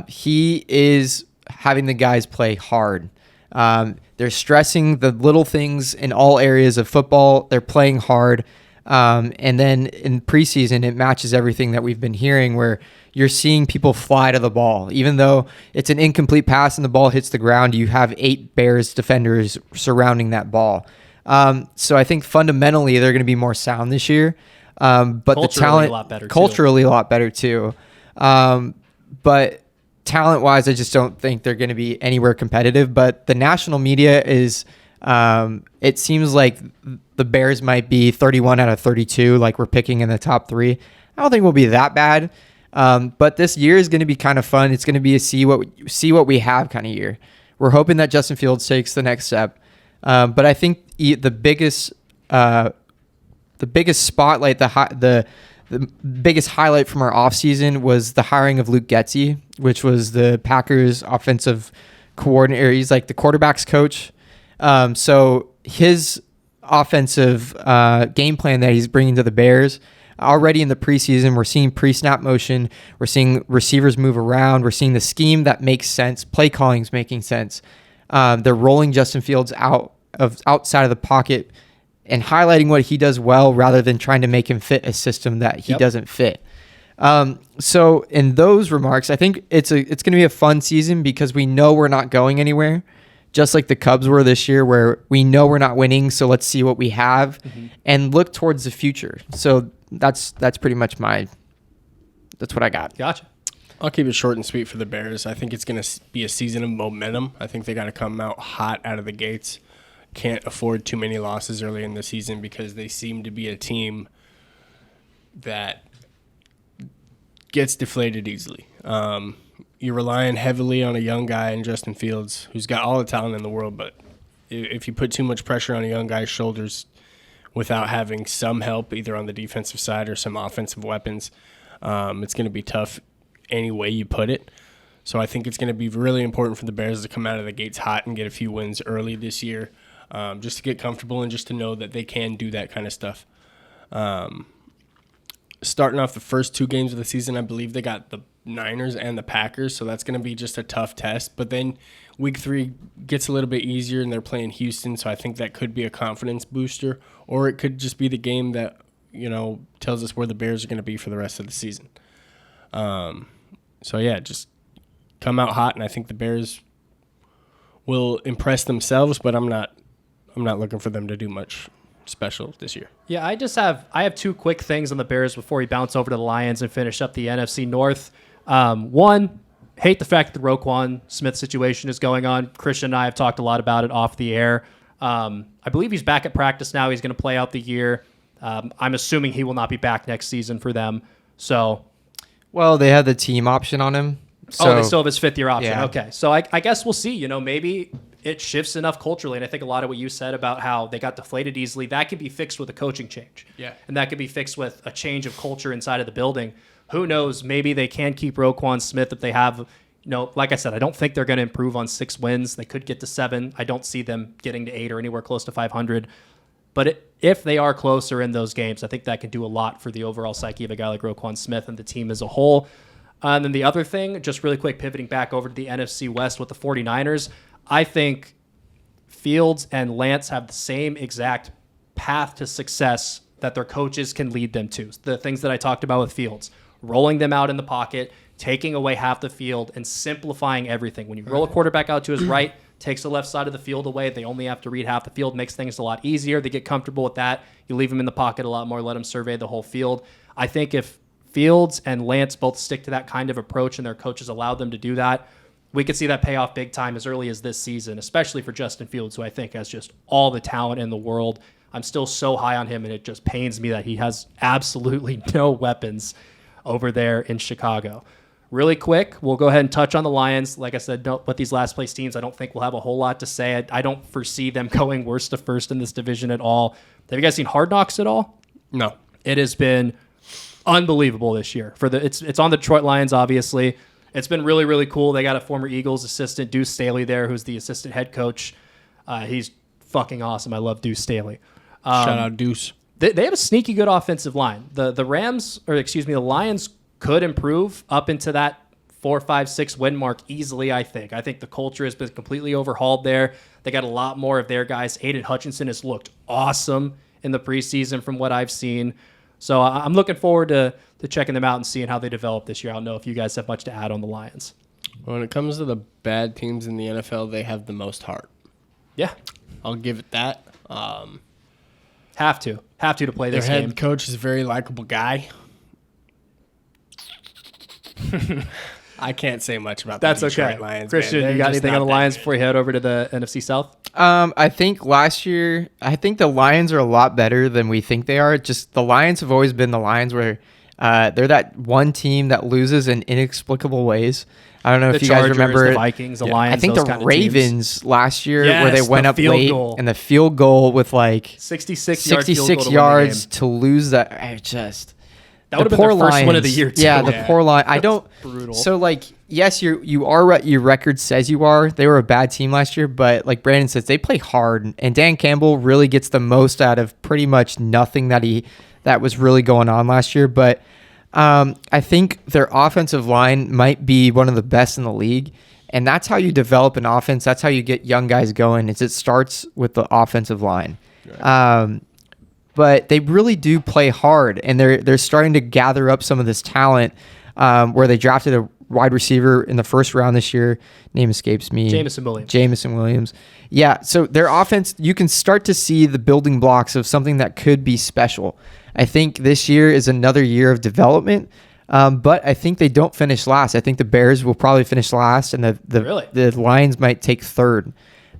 he is having the guys play hard. They're stressing the little things in all areas of football. They're playing hard. And then in preseason, it matches everything that we've been hearing, where you're seeing people fly to the ball. Even though it's an incomplete pass and the ball hits the ground, you have 8 Bears defenders surrounding that ball. So I think fundamentally they're going to be more sound this year. But the talent, a lot better culturally a lot better too. But talent-wise, I just don't think they're going to be anywhere competitive. But the national media is, it seems like the Bears might be 31 out of 32, like we're picking in the top 3. I don't think we'll be that bad. But this year is going to be kind of fun. It's going to be a see what we have kind of year. We're hoping that Justin Fields takes the next step. But I think the biggest spotlight, the biggest highlight from our offseason was the hiring of Luke Getsy, which was the Packers offensive coordinator. He's like the quarterback's coach. So his offensive game plan that he's bringing to the Bears, already in the preseason, we're seeing pre-snap motion. We're seeing receivers move around. We're seeing the scheme that makes sense. Play calling's making sense. They're rolling Justin Fields outside of the pocket and highlighting what he does well rather than trying to make him fit a system that he doesn't fit. So in those remarks, I think it's going to be a fun season because we know we're not going anywhere, just like the Cubs were this year, where we know we're not winning. So let's see what we have and look towards the future. So that's pretty much that's what I got. Gotcha. I'll keep it short and sweet for the Bears. I think it's going to be a season of momentum. I think they got to come out hot out of the gates. Can't afford too many losses early in the season because they seem to be a team that gets deflated easily. You're relying heavily on a young guy in Justin Fields who's got all the talent in the world, but if you put too much pressure on a young guy's shoulders without having some help either on the defensive side or some offensive weapons, it's going to be tough any way you put it. So I think it's going to be really important for the Bears to come out of the gates hot and get a few wins early this year, just to get comfortable and just to know that they can do that kind of stuff. Starting off the first 2 games of the season, I believe they got the Niners and the Packers, so that's going to be just a tough test. But then week 3 gets a little bit easier, and they're playing Houston, so I think that could be a confidence booster, or it could just be the game that, tells us where the Bears are going to be for the rest of the season. So yeah, just come out hot, and I think the Bears will impress themselves, but I'm not looking for them to do much special this year. Yeah, I have 2 quick things on the Bears before we bounce over to the Lions and finish up the NFC North. One, hate the fact that the Roquan Smith situation is going on. Christian and I have talked a lot about it off the air. I believe he's back at practice now. He's going to play out the year. I'm assuming he will not be back next season for them. So, well, they had the team option on him. So, they still have his 5th-year option. Yeah. Okay, so I guess we'll see. Maybe it shifts enough culturally, and I think a lot of what you said about how they got deflated easily, that can be fixed with a coaching change. Yeah. And that could be fixed with a change of culture inside of the building. Who knows? Maybe they can keep Roquan Smith if they have, like I said, I don't think they're going to improve on 6 wins. They could get to 7. I don't see them getting to 8 or anywhere close to 500. But if they are closer in those games, I think that could do a lot for the overall psyche of a guy like Roquan Smith and the team as a whole. And then the other thing, just really quick, pivoting back over to the NFC West with the 49ers, I think Fields and Lance have the same exact path to success that their coaches can lead them to. The things that I talked about with Fields, rolling them out in the pocket, taking away half the field, and simplifying everything. When you roll a quarterback out to his right, takes the left side of the field away, they only have to read half the field, makes things a lot easier. They get comfortable with that. You leave them in the pocket a lot more, let them survey the whole field. I think if Fields and Lance both stick to that kind of approach and their coaches allow them to do that, we could see that pay off big time as early as this season, especially for Justin Fields, who I think has just all the talent in the world. I'm still so high on him, and it just pains me that he has absolutely no weapons over there in Chicago. Really quick, we'll go ahead and touch on the Lions. Like I said, with these last place teams, I don't think we'll have a whole lot to say. I don't foresee them going worst to first in this division at all. Have you guys seen Hard Knocks at all? No. It has been unbelievable this year. It's on the Detroit Lions, obviously. It's been really, really cool. They got a former Eagles assistant, Deuce Staley, there, who's the assistant head coach. He's fucking awesome. I love Deuce Staley. Shout out Deuce. They have a sneaky good offensive line. The Lions could improve up into that 4, 5, 6 win mark easily, I think. I think the culture has been completely overhauled there. They got a lot more of their guys. Aiden Hutchinson has looked awesome in the preseason from what I've seen. So I'm looking forward to checking them out and seeing how they develop this year. I don't know if you guys have much to add on the Lions. When it comes to the bad teams in the NFL, they have the most heart. Yeah. I'll give it that. Have to play this Their game. head coach is a very likable guy. I can't say much about That's the Detroit okay. Lions. Christian, man. you They're got just anything not on the that Lions good. before you head over to the NFC South? I think last year, I think the Lions are a lot better than we think they are. Just the Lions have always been the Lions where they're that one team that loses in inexplicable ways. I don't know if The you guys Chargers, remember the Vikings, the Lions. I think those the kind of teams. Ravens last year where they Yes, went the up field late goal. and the field goal with like 66 yards to lose that. I just That would have been their first win of the year, too. Yeah, the Yeah. poor line. I don't. brutal. So like, yes, you are what your record says you are. They were a bad team last year, but like Brandon says, they play hard, and Dan Campbell really gets the most out of pretty much nothing that was really going on last year. But I think their offensive line might be one of the best in the league, and that's how you develop an offense. That's how you get young guys going. Is it starts with the offensive line. Right. But they really do play hard, and they're starting to gather up some of this talent. Where they drafted a wide receiver in the first round this year. Name escapes me. Jameson Williams. Yeah, so their offense, you can start to see the building blocks of something that could be special. I think this year is another year of development, but I think they don't finish last. I think the Bears will probably finish last, and the Lions might take third.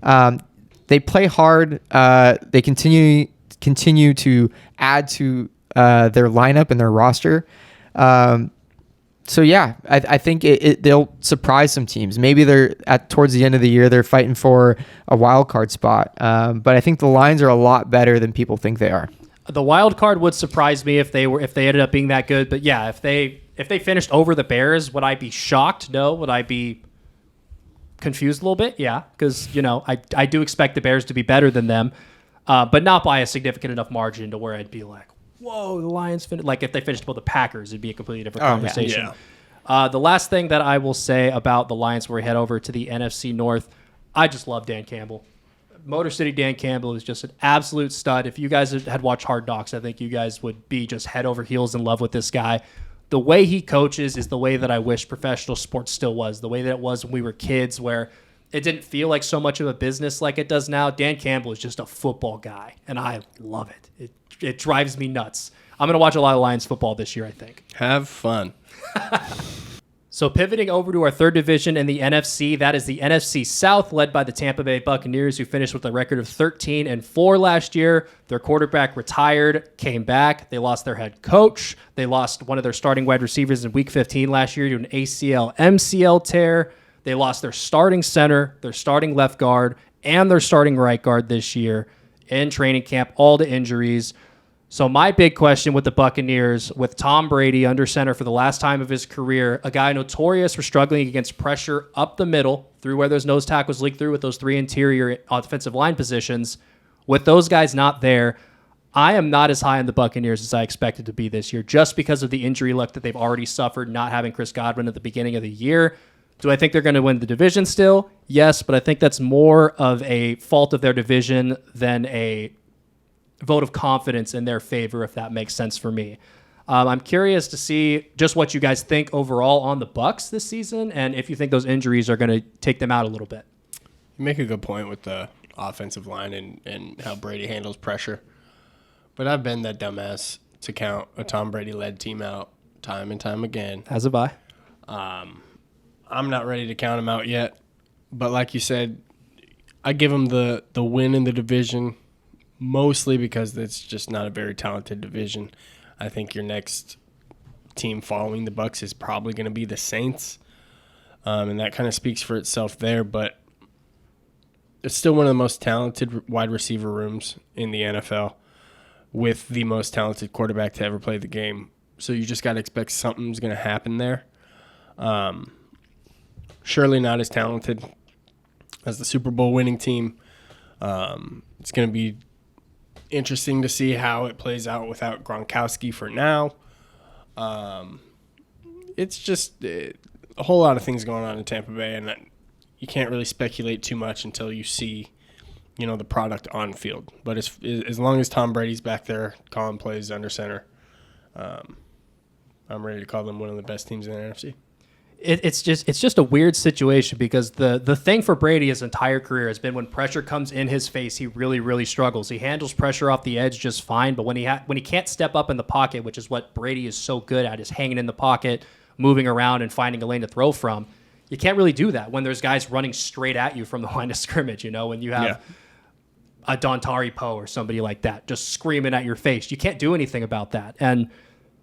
They play hard. They continue to add to their lineup and their roster. So yeah, I think they'll surprise some teams. Maybe they're towards the end of the year they're fighting for a wild card spot. But I think the Lions are a lot better than people think they are. The wild card would surprise me if they ended up being that good. But yeah, if they finished over the Bears, would I be shocked? No. Would I be confused a little bit? Yeah, because I do expect the Bears to be better than them, but not by a significant enough margin to where I'd be like, whoa, the Lions finished. Like if they finished above the Packers, it'd be a completely different conversation. Yeah. The last thing that I will say about the Lions before we head over to the NFC North, I just love Dan Campbell. Motor City Dan Campbell is just an absolute stud. If you guys had watched Hard Knocks, I think you guys would be just head over heels in love with this guy. The way he coaches is the way that I wish professional sports still was, the way that it was when we were kids, where it didn't feel like so much of a business like it does now. Dan Campbell is just a football guy, and I love it. It drives me nuts. I'm going to watch a lot of Lions football this year, I think. Have fun. So pivoting over to our third division in the NFC, that is the NFC South, led by the Tampa Bay Buccaneers, who finished with a record of 13-4 last year. Their quarterback retired, came back. They lost their head coach. They lost one of their starting wide receivers in Week 15 last year to an ACL-MCL tear. They lost their starting center, their starting left guard, and their starting right guard this year in training camp, all to injuries. So my big question with the Buccaneers, with Tom Brady under center for the last time of his career, a guy notorious for struggling against pressure up the middle through where those nose tackles leak through with those three interior offensive line positions, with those guys not there, I am not as high on the Buccaneers as I expected to be this year, just because of the injury luck that they've already suffered, not having Chris Godwin at the beginning of the year. Do I think they're going to win the division still? Yes, but I think that's more of a fault of their division than a vote of confidence in their favor, if that makes sense for me. I'm curious to see just what you guys think overall on the Bucs this season, and if you think those injuries are going to take them out a little bit. You make a good point with the offensive line and how Brady handles pressure. But I've been that dumbass to count a Tom Brady-led team out time and time again. As have I. I'm not ready to count him out yet. But like you said, I give him the win in the division mostly because it's just not a very talented division. I think your next team following the Bucs is probably going to be the Saints, and that kind of speaks for itself there. But it's still one of the most talented wide receiver rooms in the NFL with the most talented quarterback to ever play the game. So you just got to expect something's going to happen there. Surely not as talented as the Super Bowl winning team. It's going to be interesting to see how it plays out without Gronkowski for now. It's just a whole lot of things going on in Tampa Bay, and you can't really speculate too much until you see, the product on field. But as long as Tom Brady's back there calling plays under center, I'm ready to call them one of the best teams in the NFC. It's just a weird situation because the thing for Brady his entire career has been when pressure comes in his face, he really, really struggles. He handles pressure off the edge just fine, but when he can't step up in the pocket, which is what Brady is so good at, is hanging in the pocket, moving around and finding a lane to throw from. You can't really do that when there's guys running straight at you from the line of scrimmage, when you have a Dontari Poe or somebody like that just screaming at your face. You can't do anything about that. And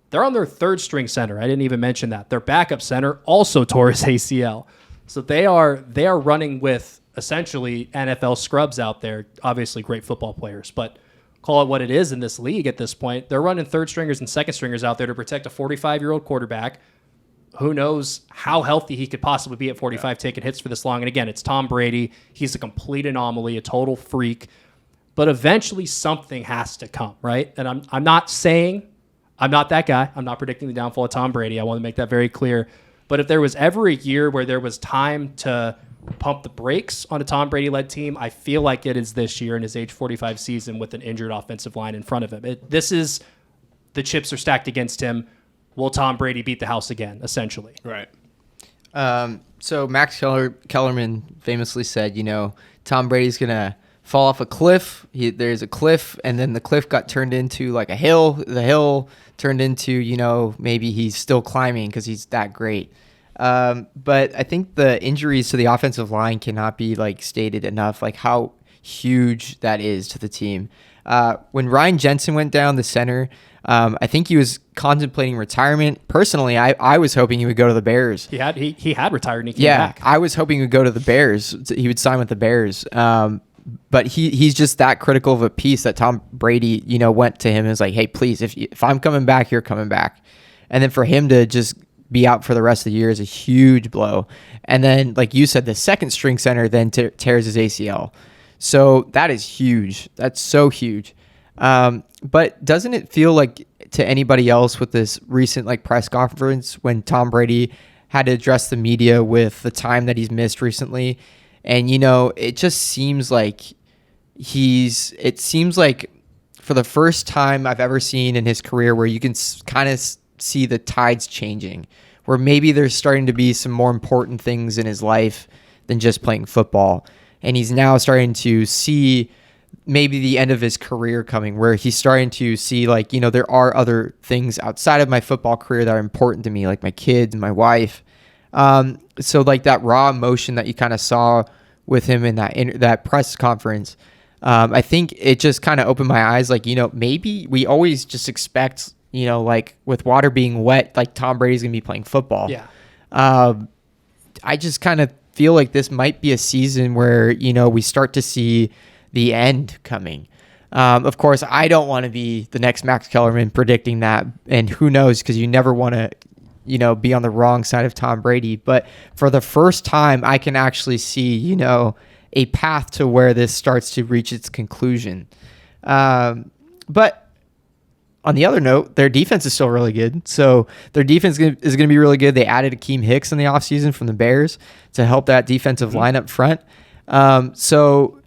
they're on their third string center. I didn't even mention that. Their backup center also tore his ACL. So they are running with essentially NFL scrubs out there, obviously great football players, but call it what it is in this league at this point. They're running third stringers and second stringers out there to protect a 45-year-old quarterback. Who knows how healthy he could possibly be at 45 taking hits for this long. And again, it's Tom Brady. He's a complete anomaly, a total freak. But eventually something has to come, right? And I'm not saying I'm not that guy. I'm not predicting the downfall of Tom Brady. I want to make that very clear. But if there was ever a year where there was time to pump the brakes on a Tom Brady-led team, I feel like it is this year in his age 45 season with an injured offensive line in front of him. This is the chips are stacked against him. Will Tom Brady beat the house again, essentially? Right. So Max Kellerman famously said, Tom Brady's going to fall off a cliff. There's a cliff, and then the cliff got turned into like a hill. The hill turned into, maybe he's still climbing because he's that great. But I think the injuries to the offensive line cannot be stated enough, how huge that is to the team. When Ryan Jensen went down, the center, I think he was contemplating retirement. Personally, I was hoping he would go to the Bears. He had retired and he came back. I was hoping he would go to the Bears. He would sign with the Bears. But he's just that critical of a piece that Tom Brady, went to him and was like, hey, please, if I'm coming back, you're coming back. And then for him to just be out for the rest of the year is a huge blow. And then, like you said, the second string center then tears his ACL. So that is huge. That's so huge. But doesn't it feel like to anybody else with this recent press conference when Tom Brady had to address the media with the time that he's missed recently? And, it just seems like it seems like for the first time I've ever seen in his career where you can kind of see the tides changing, where maybe there's starting to be some more important things in his life than just playing football. And he's now starting to see maybe the end of his career coming, where he's starting to see there are other things outside of my football career that are important to me, like my kids and my wife. So that raw emotion that you kind of saw with him in that press conference, I think it just kind of opened my eyes. Maybe we always just expect, with water being wet, Tom Brady's going to be playing football. Yeah. I just kind of feel like this might be a season where, we start to see the end coming. Of course, I don't want to be the next Max Kellerman predicting that, and who knows, because you never want to be on the wrong side of Tom Brady. But for the first time, I can actually see, a path to where this starts to reach its conclusion. But on the other note, their defense is still really good. So their defense is going to be really good. They added Akeem Hicks in the offseason from the Bears to help that defensive line up front. So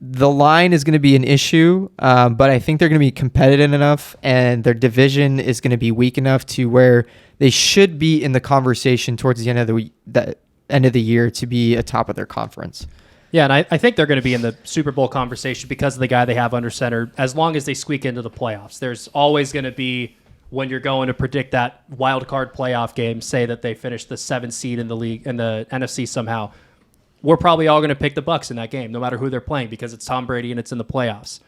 the line is going to be an issue, but I think they're going to be competitive enough, and their division is going to be weak enough to where they should be in the conversation towards the end of the year to be atop of their conference. Yeah, and I think they're going to be in the Super Bowl conversation because of the guy they have under center, as long as they squeak into the playoffs. There's always going to be, when you're going to predict that wild card playoff game, say that they finished the 7th seed in the league, in the NFC somehow, we're probably all going to pick the Bucs in that game, no matter who they're playing, because it's Tom Brady and it's in the playoffs.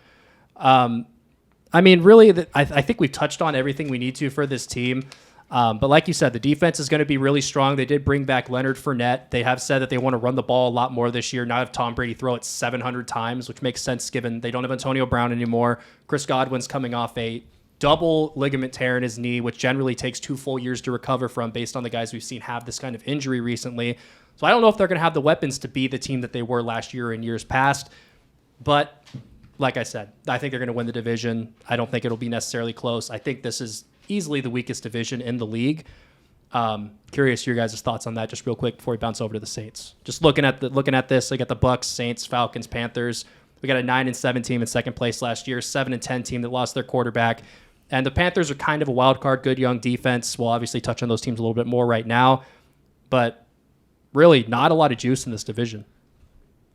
Really, I think we've touched on everything we need to for this team. But like you said, the defense is going to be really strong. They did bring back Leonard Fournette. They have said that they want to run the ball a lot more this year, not have Tom Brady throw it 700 times, which makes sense given they don't have Antonio Brown anymore. Chris Godwin's coming off a double ligament tear in his knee, which generally takes 2 full years to recover from based on the guys we've seen have this kind of injury recently. So I don't know if they're going to have the weapons to be the team that they were last year and years past. But like I said, I think they're going to win the division. I don't think it'll be necessarily close. I think this is easily the weakest division in the league. Curious your guys' thoughts on that just real quick before we bounce over to the Saints. Just looking at this, I got the Bucks, Saints, Falcons, Panthers. We got a 9-7 team in second place last year, 7-10 team that lost their quarterback. And the Panthers are kind of a wild card, good young defense. We'll obviously touch on those teams a little bit more right now. But really not a lot of juice in this division.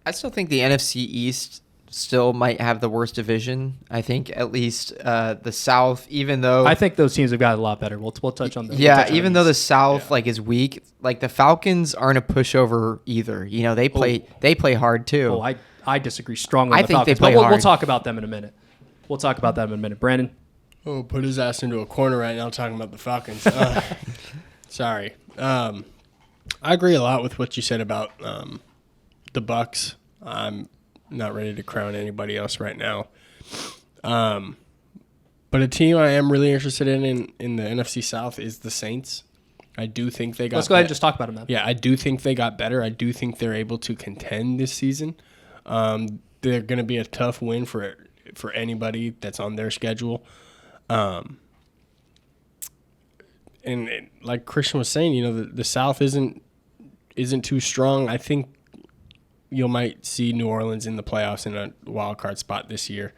I still think the NFC East still might have the worst division. I think at least the South, even though I think those teams have gotten a lot better. We'll touch on that. Yeah, even though the South like is weak, like the Falcons aren't a pushover either. You know, they play hard too. Oh, I disagree strongly with I the think they Falcons, play but we'll hard. talk about them in a minute. Brandon? Oh, put his ass into a corner right now talking about the Falcons. Sorry. I agree a lot with what you said about the Bucks. I'm not ready to crown anybody else right now. But a team I am really interested in the NFC South is the Saints. I do think they got Let's go ahead and just talk about them then. Yeah, I do think they got better. I do think they're able to contend this season. They're going to be a tough win for anybody that's on their schedule. And like Christian was saying, you know, the South isn't too strong. I think you might see New Orleans in the playoffs in a wild card spot this year,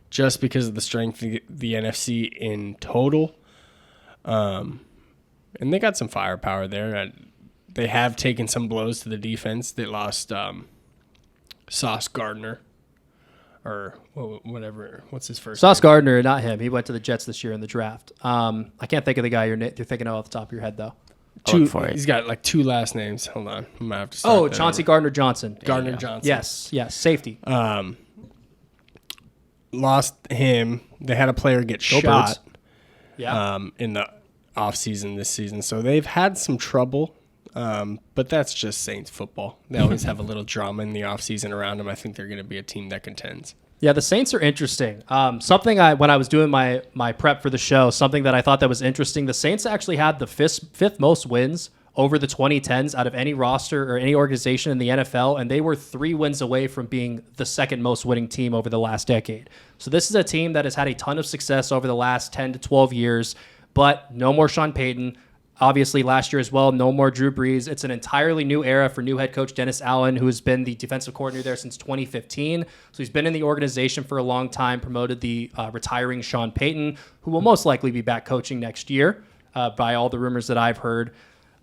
just because of the strength of the NFC in total. And they got some firepower there. They have taken some blows to the defense. They lost Sauce Gardner, or whatever. What's his first Sauce name? Gardner, not him. He went to the Jets this year in the draft. I can't think of the guy you're thinking of off the top of your head, though. Look for it. He's got like two last names. Hold on. I might have to start that Chauncey over. Gardner-Johnson. Gardner-Johnson. Yes, safety. Lost him. They had a player get Go shot Birds. Yeah. in the offseason this season. So they've had some trouble, but that's just Saints football. They always have a little drama in the offseason around them. I think they're going to be a team that contends. Yeah, the Saints are interesting. Something when I was doing my prep for the show, something that I thought that was interesting, the Saints actually had the fifth most wins over the 2010s out of any roster or any organization in the NFL, and they were 3 wins away from being the second most winning team over the last decade. So this is a team that has had a ton of success over the last 10 to 12 years, but no more Sean Payton. Obviously, last year as well, no more Drew Brees. It's an entirely new era for new head coach Dennis Allen, who has been the defensive coordinator there since 2015. So he's been in the organization for a long time, promoted the retiring Sean Payton, who will most likely be back coaching next year by all the rumors that I've heard.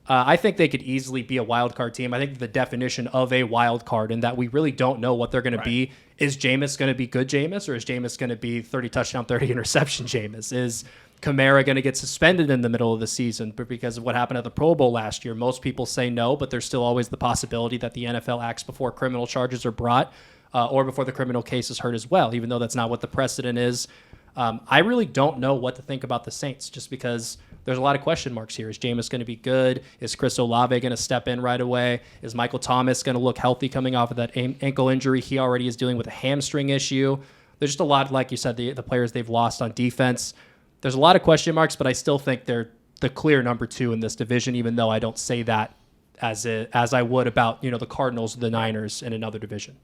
I think they could easily be a wild card team. I think the definition of a wild card, and that we really don't know what they're going to be, is Jameis going to be good Jameis, or is Jameis going to be 30 touchdown, 30 interception Jameis? Is Kamara going to get suspended in the middle of the season but because of what happened at the Pro Bowl last year? Most people say no, but there's still always the possibility that the NFL acts before criminal charges are brought or before the criminal case is heard as well, even though that's not what the precedent is. I really don't know what to think about the Saints just because there's a lot of question marks here. Is Jameis going to be good? Is Chris Olave going to step in right away? Is Michael Thomas going to look healthy coming off of that ankle injury? He already is dealing with a hamstring issue. There's just a lot, like you said, the players they've lost on defense. There's a lot of question marks, but I still think they're the clear number 2 in this division, even though I don't say that as I would about the Cardinals or the Niners in another division.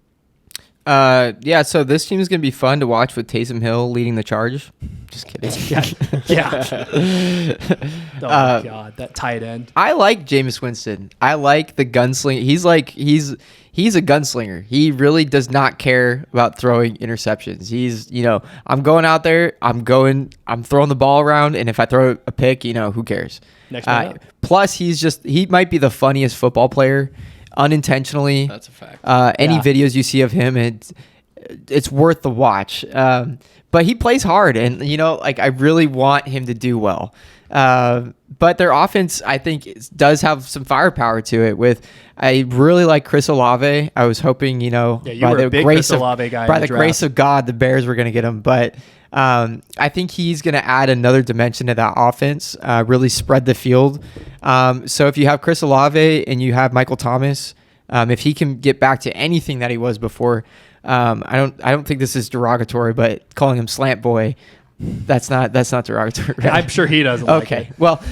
Yeah, so this team is going to be fun to watch with Taysom Hill leading the charge. Just kidding. Yeah. Oh, my God. That tight end. I like Jameis Winston. I like the gunslinger. He's a gunslinger. He really does not care about throwing interceptions. He's, I'm going out there, I'm throwing the ball around, and if I throw a pick, who cares? Next man up. Plus, he might be the funniest football player unintentionally. That's a fact. Any videos you see of him, it's worth the watch. But he plays hard, and I really want him to do well. But their offense, I think, does have some firepower to it. I really like Chris Olave. I was hoping, you were a big Chris Olave guy. By the grace of God, the Bears were going to get him. But I think he's going to add another dimension to that offense, really spread the field. So if you have Chris Olave and you have Michael Thomas, if he can get back to anything that he was before, I don't think this is derogatory, but calling him Slant Boy, that's not derogatory. Right? I'm sure he doesn't. Okay. Like it. Well,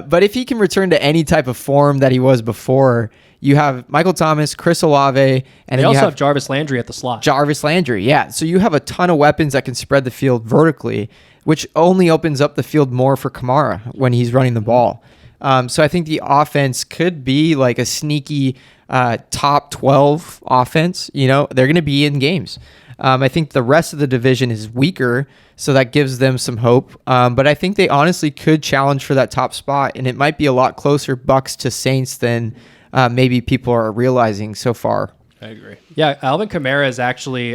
but if he can return to any type of form that he was before, you have Michael Thomas, Chris Olave, and they then also you have Jarvis Landry at the slot. Jarvis Landry, yeah. So you have a ton of weapons that can spread the field vertically, which only opens up the field more for Kamara when he's running the ball. So I think the offense could be like a sneaky top 12 offense. They're going to be in games. I think the rest of the division is weaker, so that gives them some hope. But I think they honestly could challenge for that top spot, and it might be a lot closer Bucks to Saints than maybe people are realizing so far. I agree. Yeah, Alvin Kamara is actually,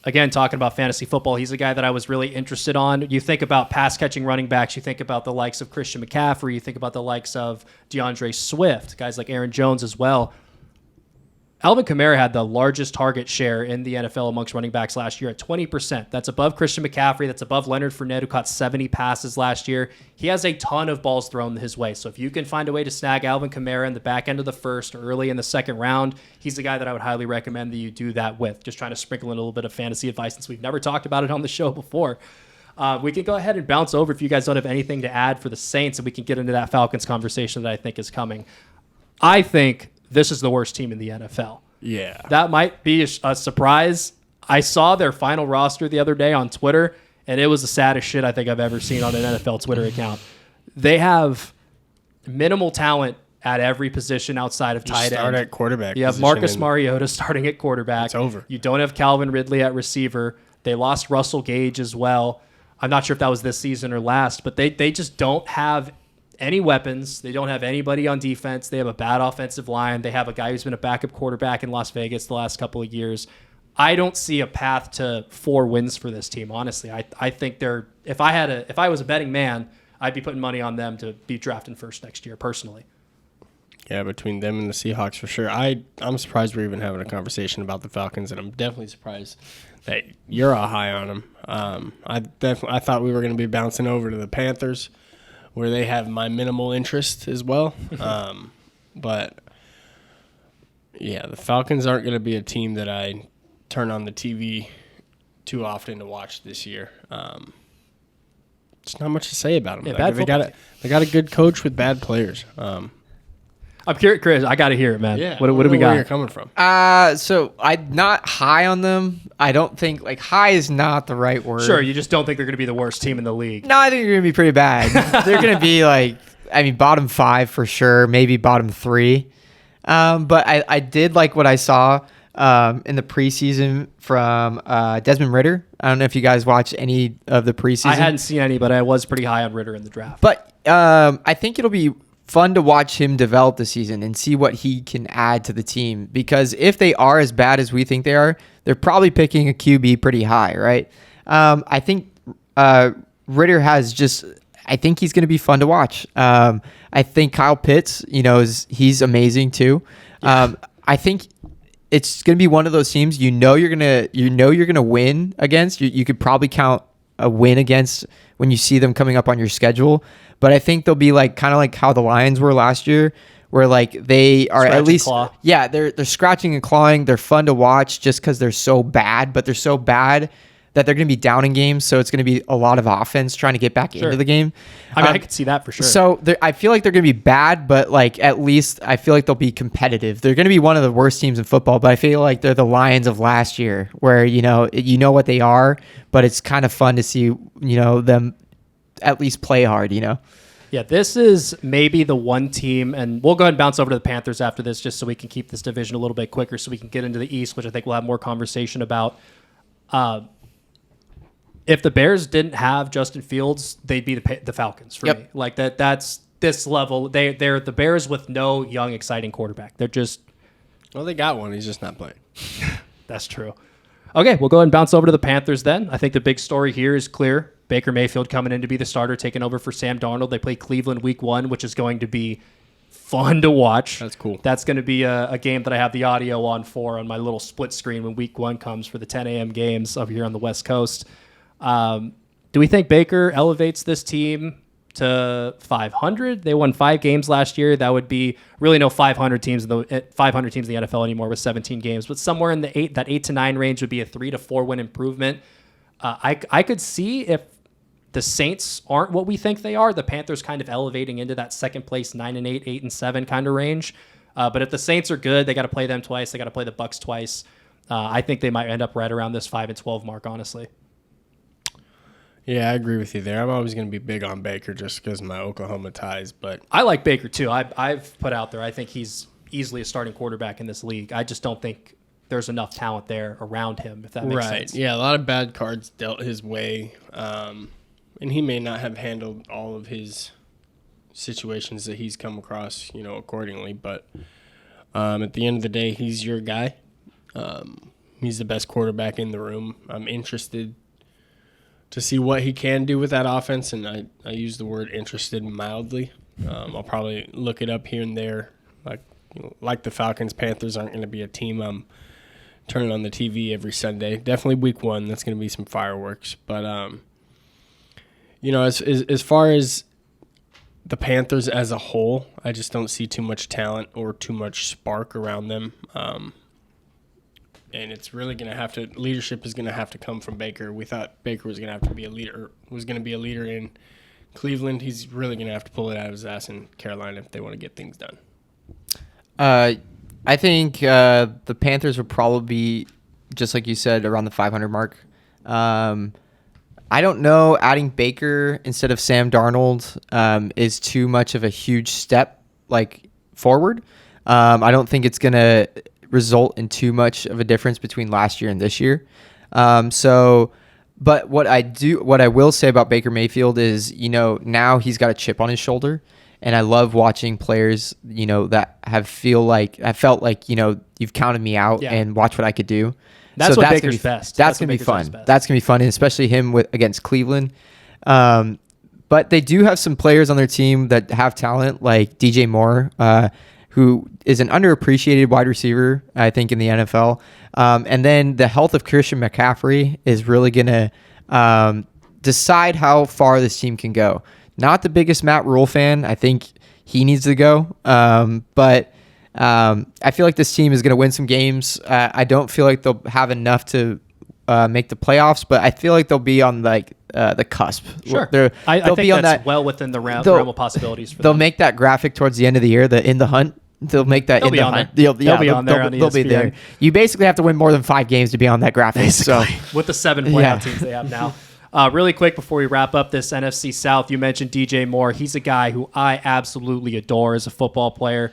again, talking about fantasy football, he's a guy that I was really interested on. You think about pass-catching running backs, you think about the likes of Christian McCaffrey, you think about the likes of DeAndre Swift, guys like Aaron Jones as well. Alvin Kamara had the largest target share in the NFL amongst running backs last year at 20%. That's above Christian McCaffrey. That's above Leonard Fournette, who caught 70 passes last year. He has a ton of balls thrown his way. So if you can find a way to snag Alvin Kamara in the back end of the first or early in the second round, he's the guy that I would highly recommend that you do that with. Just trying to sprinkle in a little bit of fantasy advice since we've never talked about it on the show before. We can go ahead and bounce over if you guys don't have anything to add for the Saints, and we can get into that Falcons conversation that I think is coming. I think this is the worst team in the NFL. Yeah. That might be a surprise. I saw their final roster the other day on Twitter, and it was the saddest shit I think I've ever seen on an NFL Twitter account. They have minimal talent at every position outside of tight end. Start at quarterback. You have Marcus Mariota starting at quarterback. It's over. You don't have Calvin Ridley at receiver. They lost Russell Gage as well. I'm not sure if that was this season or last, but they just don't have any weapons. They don't have anybody on defense. They have a bad offensive line. They have a guy who's been a backup quarterback in Las Vegas the last couple of years. I don't see a path to 4 wins for this team, honestly. I think they're if I was a betting man, I'd be putting money on them to be drafting first next year, personally. Yeah, between them and the Seahawks for sure. I'm surprised we're even having a conversation about the Falcons, and I'm definitely surprised that you're all high on them. I thought we were going to be bouncing over to the Panthers, where they have my minimal interest as well. But, yeah, the Falcons aren't going to be a team that I turn on the TV too often to watch this year. There's not much to say about them. Yeah, They got a good coach with bad players. I'm curious, Chris. I got to hear it, man. Yeah, What do we got? Where you're coming from? So I'm not high on them. I don't think high is not the right word. Sure, you just don't think they're going to be the worst team in the league. No, I think they're gonna be pretty bad. They're gonna be bottom 5 for sure, maybe bottom 3. But I did like what I saw in the preseason from Desmond Ridder. I don't know if you guys watched any of the preseason. I hadn't seen any, but I was pretty high on Ridder in the draft. But I think it'll be fun to watch him develop the season and see what he can add to the team. Because if they are as bad as we think they are, they're probably picking a QB pretty high, right? I think Ridder I think he's going to be fun to watch. I think Kyle Pitts, he's amazing too. Yeah. I think it's going to be one of those teams you're going to win against. You could probably count a win against when you see them coming up on your schedule. But I think they'll be kind of like how the Lions were last year, where they are Scratch at least, and claw. yeah, they're scratching and clawing. They're fun to watch just because they're so bad, but they're so bad that they're going to be down in games. So it's going to be a lot of offense trying to get back into the game. I could see that for sure. So I feel like they're going to be bad, but at least I feel like they'll be competitive. They're going to be one of the worst teams in football, but I feel like they're the Lions of last year, where what they are, but it's kind of fun to see them at least play hard. Yeah, this is maybe the one team, and we'll go ahead and bounce over to the Panthers after this just so we can keep this division a little bit quicker so we can get into the East, which I think we'll have more conversation about. If the Bears didn't have Justin Fields, they'd be the Falcons for me. That's this level. They're the Bears with no young, exciting quarterback. They're just... Well, they got one. He's just not playing. That's true. Okay, we'll go ahead and bounce over to the Panthers then. I think the big story here is clear. Baker Mayfield coming in to be the starter, taking over for Sam Darnold. They play Cleveland week 1, which is going to be fun to watch. That's cool. That's going to be a game that I have the audio on my little split screen when week 1 comes for the 10 a.m. games up here on the West Coast. Do we think Baker elevates this team to 500? They won 5 games last year. That would be really no 500 teams in the NFL anymore with 17 games, but somewhere in the 8 to 9 range would be a 3 to 4 win improvement. I could see if the Saints aren't what we think they are, the Panthers kind of elevating into that second place 9-8, 8-7 kind of range. But if the Saints are good, they got to play them twice. They got to play the Bucs twice. I think they might end up right around this 5-12 mark, honestly. Yeah, I agree with you there. I'm always going to be big on Baker just because of my Oklahoma ties. But I like Baker too. I've put out there, I think he's easily a starting quarterback in this league. I just don't think there's enough talent there around him, if that makes sense. Yeah, a lot of bad cards dealt his way. And he may not have handled all of his situations that he's come across, accordingly. But at the end of the day, he's your guy. He's the best quarterback in the room. I'm interested to see what he can do with that offense, and I use the word interested mildly. I'll probably look it up here and there. Like the Falcons, Panthers aren't going to be a team I'm turning on the TV every Sunday. Definitely week 1, that's going to be some fireworks. But, as far as the Panthers as a whole, I just don't see too much talent or too much spark around them. And it's really going to have to – leadership is going to have to come from Baker. We thought Baker was going to have to be a leader – was going to be a leader in Cleveland. He's really going to have to pull it out of his ass in Carolina if they want to get things done. I think the Panthers will probably be, just like you said, around the 500 mark. I don't know. Adding Baker instead of Sam Darnold is too much of a huge step forward. I don't think it's going to result in too much of a difference between last year and this year. But what I will say about Baker Mayfield is, now he's got a chip on his shoulder. And I love watching players, that have felt like, you've counted me out and watch what I could do. That's what Baker's best. That's going to be fun. That's going to be fun, and especially him against Cleveland. But they do have some players on their team that have talent, like DJ Moore, who is an underappreciated wide receiver, I think, in the NFL. And then the health of Christian McCaffrey is really going to decide how far this team can go. Not the biggest Matt Rule fan. I think he needs to go. But I feel like this team is going to win some games. I don't feel like they'll have enough to make the playoffs, but I feel like they'll be on the cusp. Sure. I they'll think be on that's that, well within the realm of possibilities for them. They'll make that graphic towards the end of the year, the In the Hunt. They'll make that they'll in be the on hunt. there. They'll be on there. They'll be there. You basically have to win more than 5 games to be on that graphic. Basically, so with the 7 playoff teams they have now. Really quick before we wrap up this NFC South, you mentioned DJ Moore. He's a guy who I absolutely adore as a football player.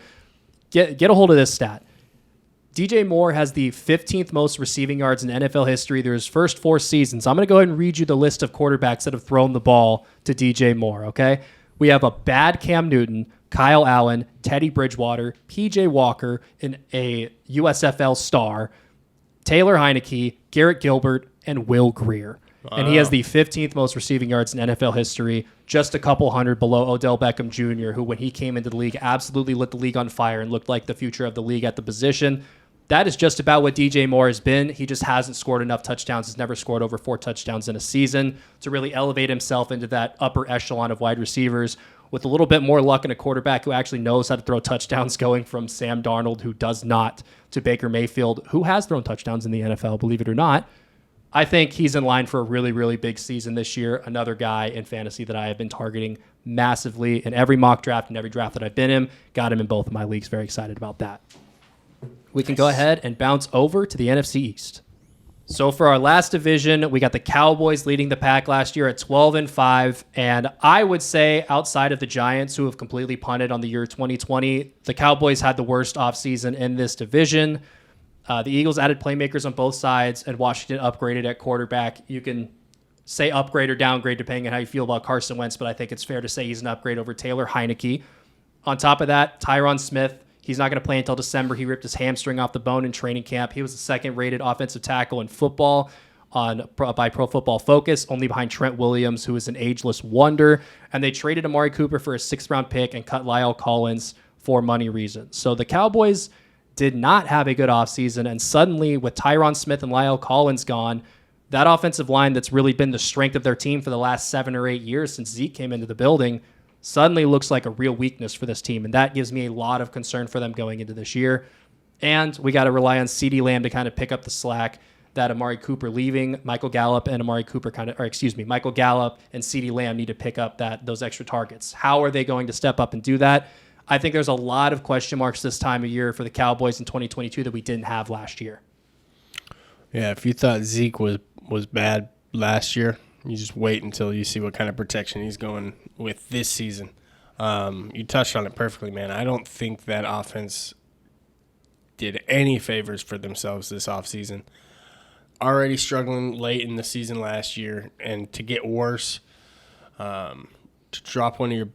Get a hold of this stat. DJ Moore has the 15th most receiving yards in NFL history through his first 4 seasons. I'm going to go ahead and read you the list of quarterbacks that have thrown the ball to DJ Moore, okay? We have a bad Cam Newton, Kyle Allen, Teddy Bridgewater, PJ Walker, and a USFL star, Taylor Heineke, Garrett Gilbert, and Will Grier. Wow. And he has the 15th most receiving yards in NFL history, just a couple hundred below Odell Beckham Jr., who, when he came into the league, absolutely lit the league on fire and looked like the future of the league at the position. That is just about what DJ Moore has been. He just hasn't scored enough touchdowns. He's never scored over 4 touchdowns in a season to really elevate himself into that upper echelon of wide receivers with a little bit more luck and a quarterback who actually knows how to throw touchdowns, going from Sam Darnold, who does not, to Baker Mayfield, who has thrown touchdowns in the NFL, believe it or not. I think he's in line for a really, really big season this year. Another guy in fantasy that I have been targeting massively in every mock draft and every draft that I've been in. Got him in both of my leagues. Very excited about that. We can go ahead and bounce over to the NFC East. So for our last division, we got the Cowboys leading the pack last year at 12-5. And I would say, outside of the Giants, who have completely punted on the year 2020, the Cowboys had the worst offseason in this division. The Eagles added playmakers on both sides, and Washington upgraded at quarterback. You can say upgrade or downgrade depending on how you feel about Carson Wentz, but I think it's fair to say he's an upgrade over Taylor Heineke. On top of that, Tyron Smith, he's not going to play until December. He ripped his hamstring off the bone in training camp. He was the second-rated offensive tackle in football by Pro Football Focus, only behind Trent Williams, who is an ageless wonder. And they traded Amari Cooper for a 6th-round pick and cut Lyle Collins for money reasons. So the Cowboys did not have a good offseason, and suddenly with Tyron Smith and Lyle Collins gone, that offensive line that's really been the strength of their team for the last 7 or 8 years since Zeke came into the building suddenly looks like a real weakness for this team, and that gives me a lot of concern for them going into this year. And we got to rely on CeeDee Lamb to kind of pick up the slack that Amari Cooper leaving. Michael Gallup and Michael Gallup and CeeDee Lamb need to pick up those extra targets. How are they going to step up and do that? I think there's a lot of question marks this time of year for the Cowboys in 2022 that we didn't have last year. Yeah, if you thought Zeke was bad last year, you just wait until you see what kind of protection he's going with this season. You touched on it perfectly, man. I don't think that offense did any favors for themselves this offseason. Already struggling late in the season last year, and to get worse, to drop one of your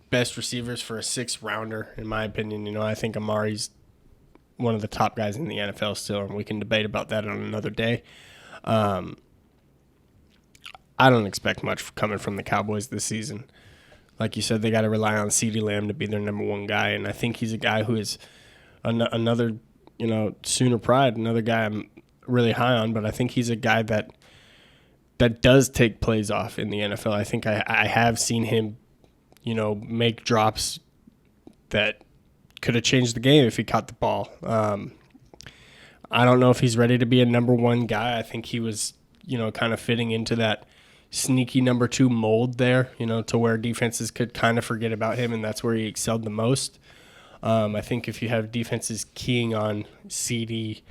best receivers for a 6th rounder, in my opinion. I think Amari's one of the top guys in the NFL still, and we can debate about that on another day. I don't expect much coming from the Cowboys this season. Like you said, they got to rely on CeeDee Lamb to be their number one guy, and I think he's a guy who is another, Sooner pride, another guy I'm really high on, but I think he's a guy that does take plays off in the NFL. I think I have seen him, make drops that could have changed the game if he caught the ball. I don't know if he's ready to be a number one guy. I think he was, kind of fitting into that sneaky number two mold there, to where defenses could kind of forget about him, and that's where he excelled the most. I think if you have defenses keying on CD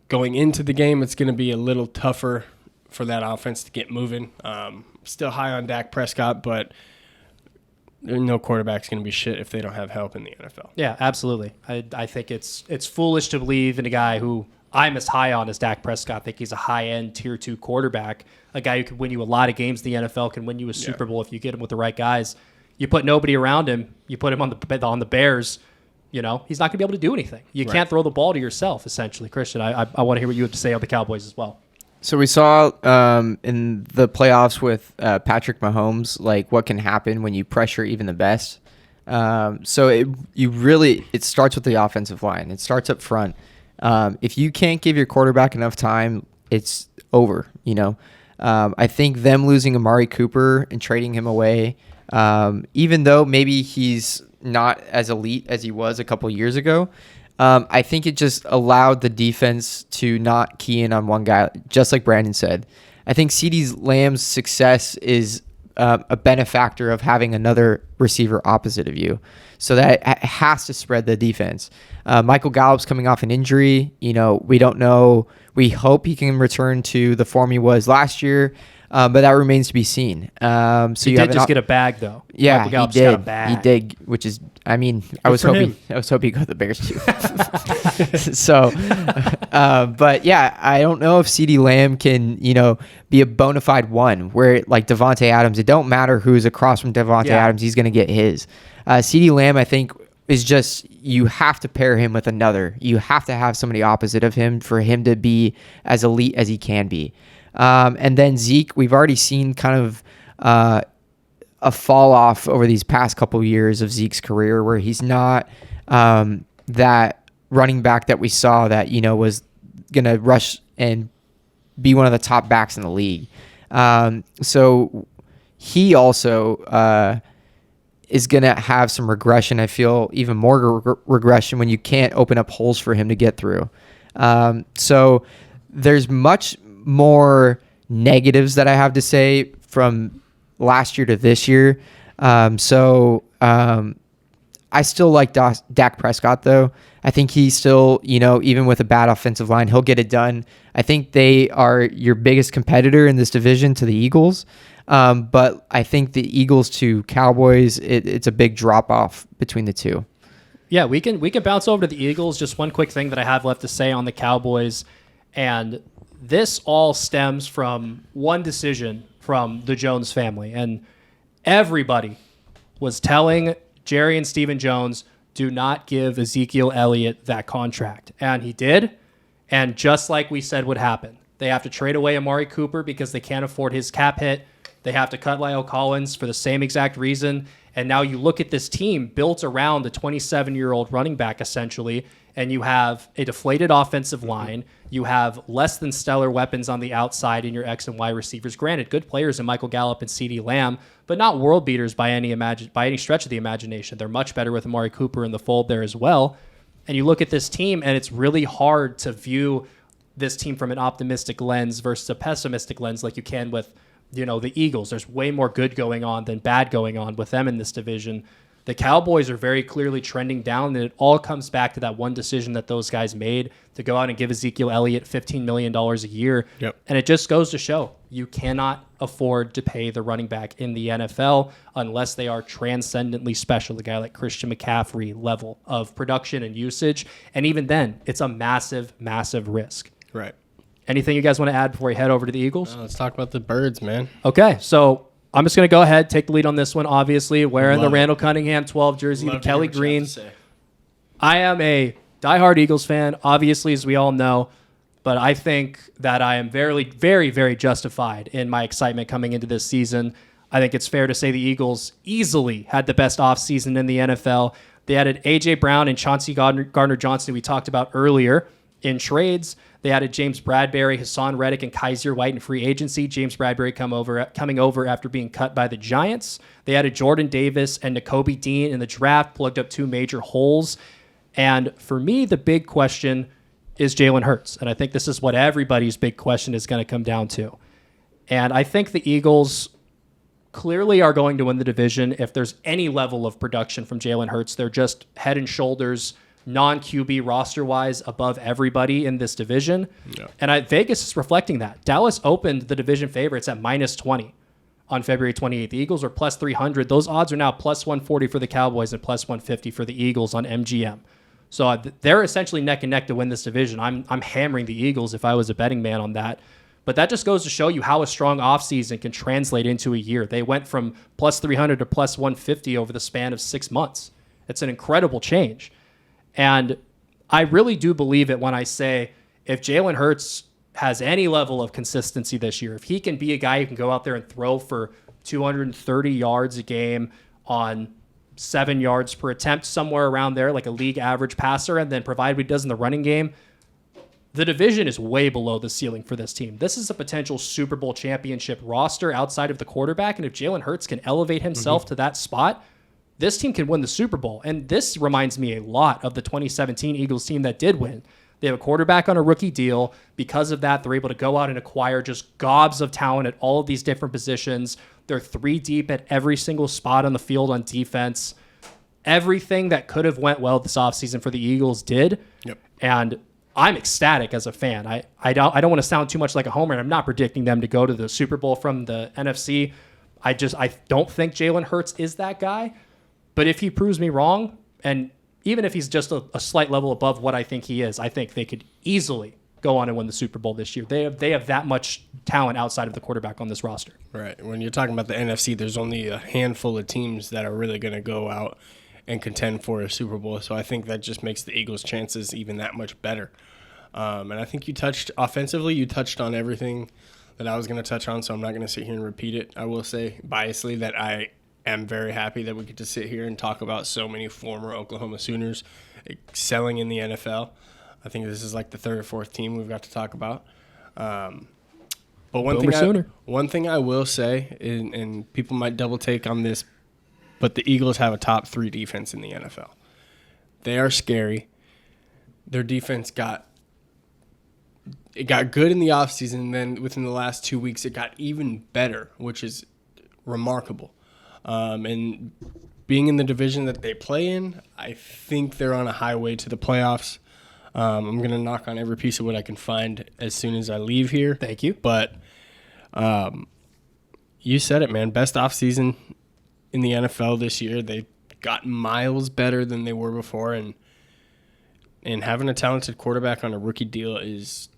going into the game, it's going to be a little tougher for that offense to get moving. Still high on Dak Prescott, but no quarterback's going to be shit if they don't have help in the NFL. Yeah, absolutely. I think it's foolish to believe in a guy who I'm as high on as Dak Prescott. I think he's a high-end Tier 2 quarterback, a guy who could win you a lot of games in the NFL, can win you a Super Bowl if you get him with the right guys. You put nobody around him, you put him on the Bears, he's not going to be able to do anything. You can't throw the ball to yourself, essentially. Christian, I want to hear what you have to say on the Cowboys as well. So we saw in the playoffs with Patrick Mahomes, like what can happen when you pressure even the best. So it starts with the offensive line. It starts up front. If you can't give your quarterback enough time, it's over. I think them losing Amari Cooper and trading him away, even though maybe he's not as elite as he was a couple years ago, I think it just allowed the defense to not key in on one guy, just like Brandon said. I think CeeDee Lamb's success is a benefactor of having another receiver opposite of you. So that has to spread the defense. Michael Gallup's coming off an injury. We don't know. We hope he can return to the form he was last year, but that remains to be seen. So he did just get a bag, though. Yeah, Michael Gallup's he did. Got a bag. He did, which is, I was hoping he'd go to the Bears too. So, but yeah, I don't know if CeeDee Lamb can, be a bona fide one where like Devontae Adams, it don't matter who's across from Devontae Adams, he's going to get his. CeeDee Lamb, I think, is just, you have to pair him with another. You have to have somebody opposite of him for him to be as elite as he can be. And then Zeke, we've already seen kind of a fall off over these past couple years of Zeke's career where he's not that running back that we saw that, was going to rush and be one of the top backs in the league. So he also is going to have some regression. I feel even more regression when you can't open up holes for him to get through. So there's much more negatives that I have to say from last year to this year. I still like Dak Prescott, though. I think he's still, even with a bad offensive line, he'll get it done. I think they are your biggest competitor in this division to the Eagles. But I think the Eagles to Cowboys, it's a big drop off between the two. Yeah, we can bounce over to the Eagles. Just one quick thing that I have left to say on the Cowboys, and this all stems from one decision from the Jones family, and everybody was telling Jerry and Stephen Jones, do not give Ezekiel Elliott that contract, and he did. And just like we said would happen, they have to trade away Amari Cooper because they can't afford his cap hit. They have to cut Lyle Collins for the same exact reason. And now you look at this team built around the 27-year-old running back, essentially, and you have a deflated offensive line. You have less than stellar weapons on the outside in your X and Y receivers. Granted, good players in Michael Gallup and CeeDee Lamb, but not world beaters by any stretch of the imagination. They're much better with Amari Cooper in the fold there as well. And you look at this team, and it's really hard to view this team from an optimistic lens versus a pessimistic lens like you can with the Eagles. There's way more good going on than bad going on with them in this division. The Cowboys are very clearly trending down, and it all comes back to that one decision that those guys made to go out and give Ezekiel Elliott $15 million a year. Yep. And it just goes to show you cannot afford to pay the running back in the NFL unless they are transcendently special, a guy like Christian McCaffrey level of production and usage. And even then, it's a massive, massive risk. Right. Anything you guys want to add before we head over to the Eagles? Let's talk about the Birds, man. Okay, so I'm just going to go ahead, take the lead on this one, obviously. Wearing the Randall Cunningham 12 jersey, the Kelly Green. I am a diehard Eagles fan, obviously, as we all know, but I think that I am very, very, very justified in my excitement coming into this season. I think it's fair to say the Eagles easily had the best offseason in the NFL. They added A.J. Brown and Chauncey Gardner-Johnson, we talked about earlier, in trades. They added James Bradbury, Hassan Reddick, and Kaiser White in free agency. James Bradbury coming over after being cut by the Giants. They added Jordan Davis and Nakobe Dean in the draft, plugged up two major holes. And for me, the big question is Jalen Hurts. And I think this is what everybody's big question is going to come down to. And I think the Eagles clearly are going to win the division. If there's any level of production from Jalen Hurts, they're just head and shoulders, non-QB roster-wise, above everybody in this division. Yeah. And Vegas is reflecting that. Dallas opened the division favorites at -20 on February 28th. The Eagles are plus 300. Those odds are now plus 140 for the Cowboys and plus 150 for the Eagles on MGM. So they're essentially neck and neck to win this division. I'm hammering the Eagles if I was a betting man on that. But that just goes to show you how a strong offseason can translate into a year. They went from plus 300 to plus 150 over the span of 6 months. It's an incredible change. And I really do believe it when I say if Jalen Hurts has any level of consistency this year, if he can be a guy who can go out there and throw for 230 yards a game on 7 yards per attempt, somewhere around there, like a league average passer, and then provide what he does in the running game, the division is way below the ceiling for this team. This is a potential Super Bowl championship roster outside of the quarterback, and if Jalen Hurts can elevate himself to that spot, this team can win the Super Bowl. And this reminds me a lot of the 2017 Eagles team that did win. They have a quarterback on a rookie deal. Because of that, they're able to go out and acquire just gobs of talent at all of these different positions. They're 3 deep at every single spot on the field on defense. Everything that could have went well this offseason for the Eagles did. Yep. And I'm ecstatic as a fan. I don't want to sound too much like a homer, and I'm not predicting them to go to the Super Bowl from the NFC. I don't think Jalen Hurts is that guy. But if he proves me wrong, and even if he's just a slight level above what I think he is, I think they could easily go on and win the Super Bowl this year. They have that much talent outside of the quarterback on this roster. Right. When you're talking about the NFC, there's only a handful of teams that are really going to go out and contend for a Super Bowl. So I think that just makes the Eagles' chances even that much better. And I think you touched on everything that I was going to touch on, so I'm not going to sit here and repeat it. I will say biasly that I am very happy that we get to sit here and talk about so many former Oklahoma Sooners excelling in the NFL. I think this is like the 3rd or 4th team we've got to talk about. But one thing I will say, and people might double take on this, but the Eagles have a top 3 defense in the NFL. They are scary. Their defense got good in the offseason, and then within the last 2 weeks it got even better, which is remarkable. And being in the division that they play in, I think they're on a highway to the playoffs. I'm going to knock on every piece of what I can find as soon as I leave here. Thank you. But you said it, man. Best offseason in the NFL this year. They've got miles better than they were before. And having a talented quarterback on a rookie deal is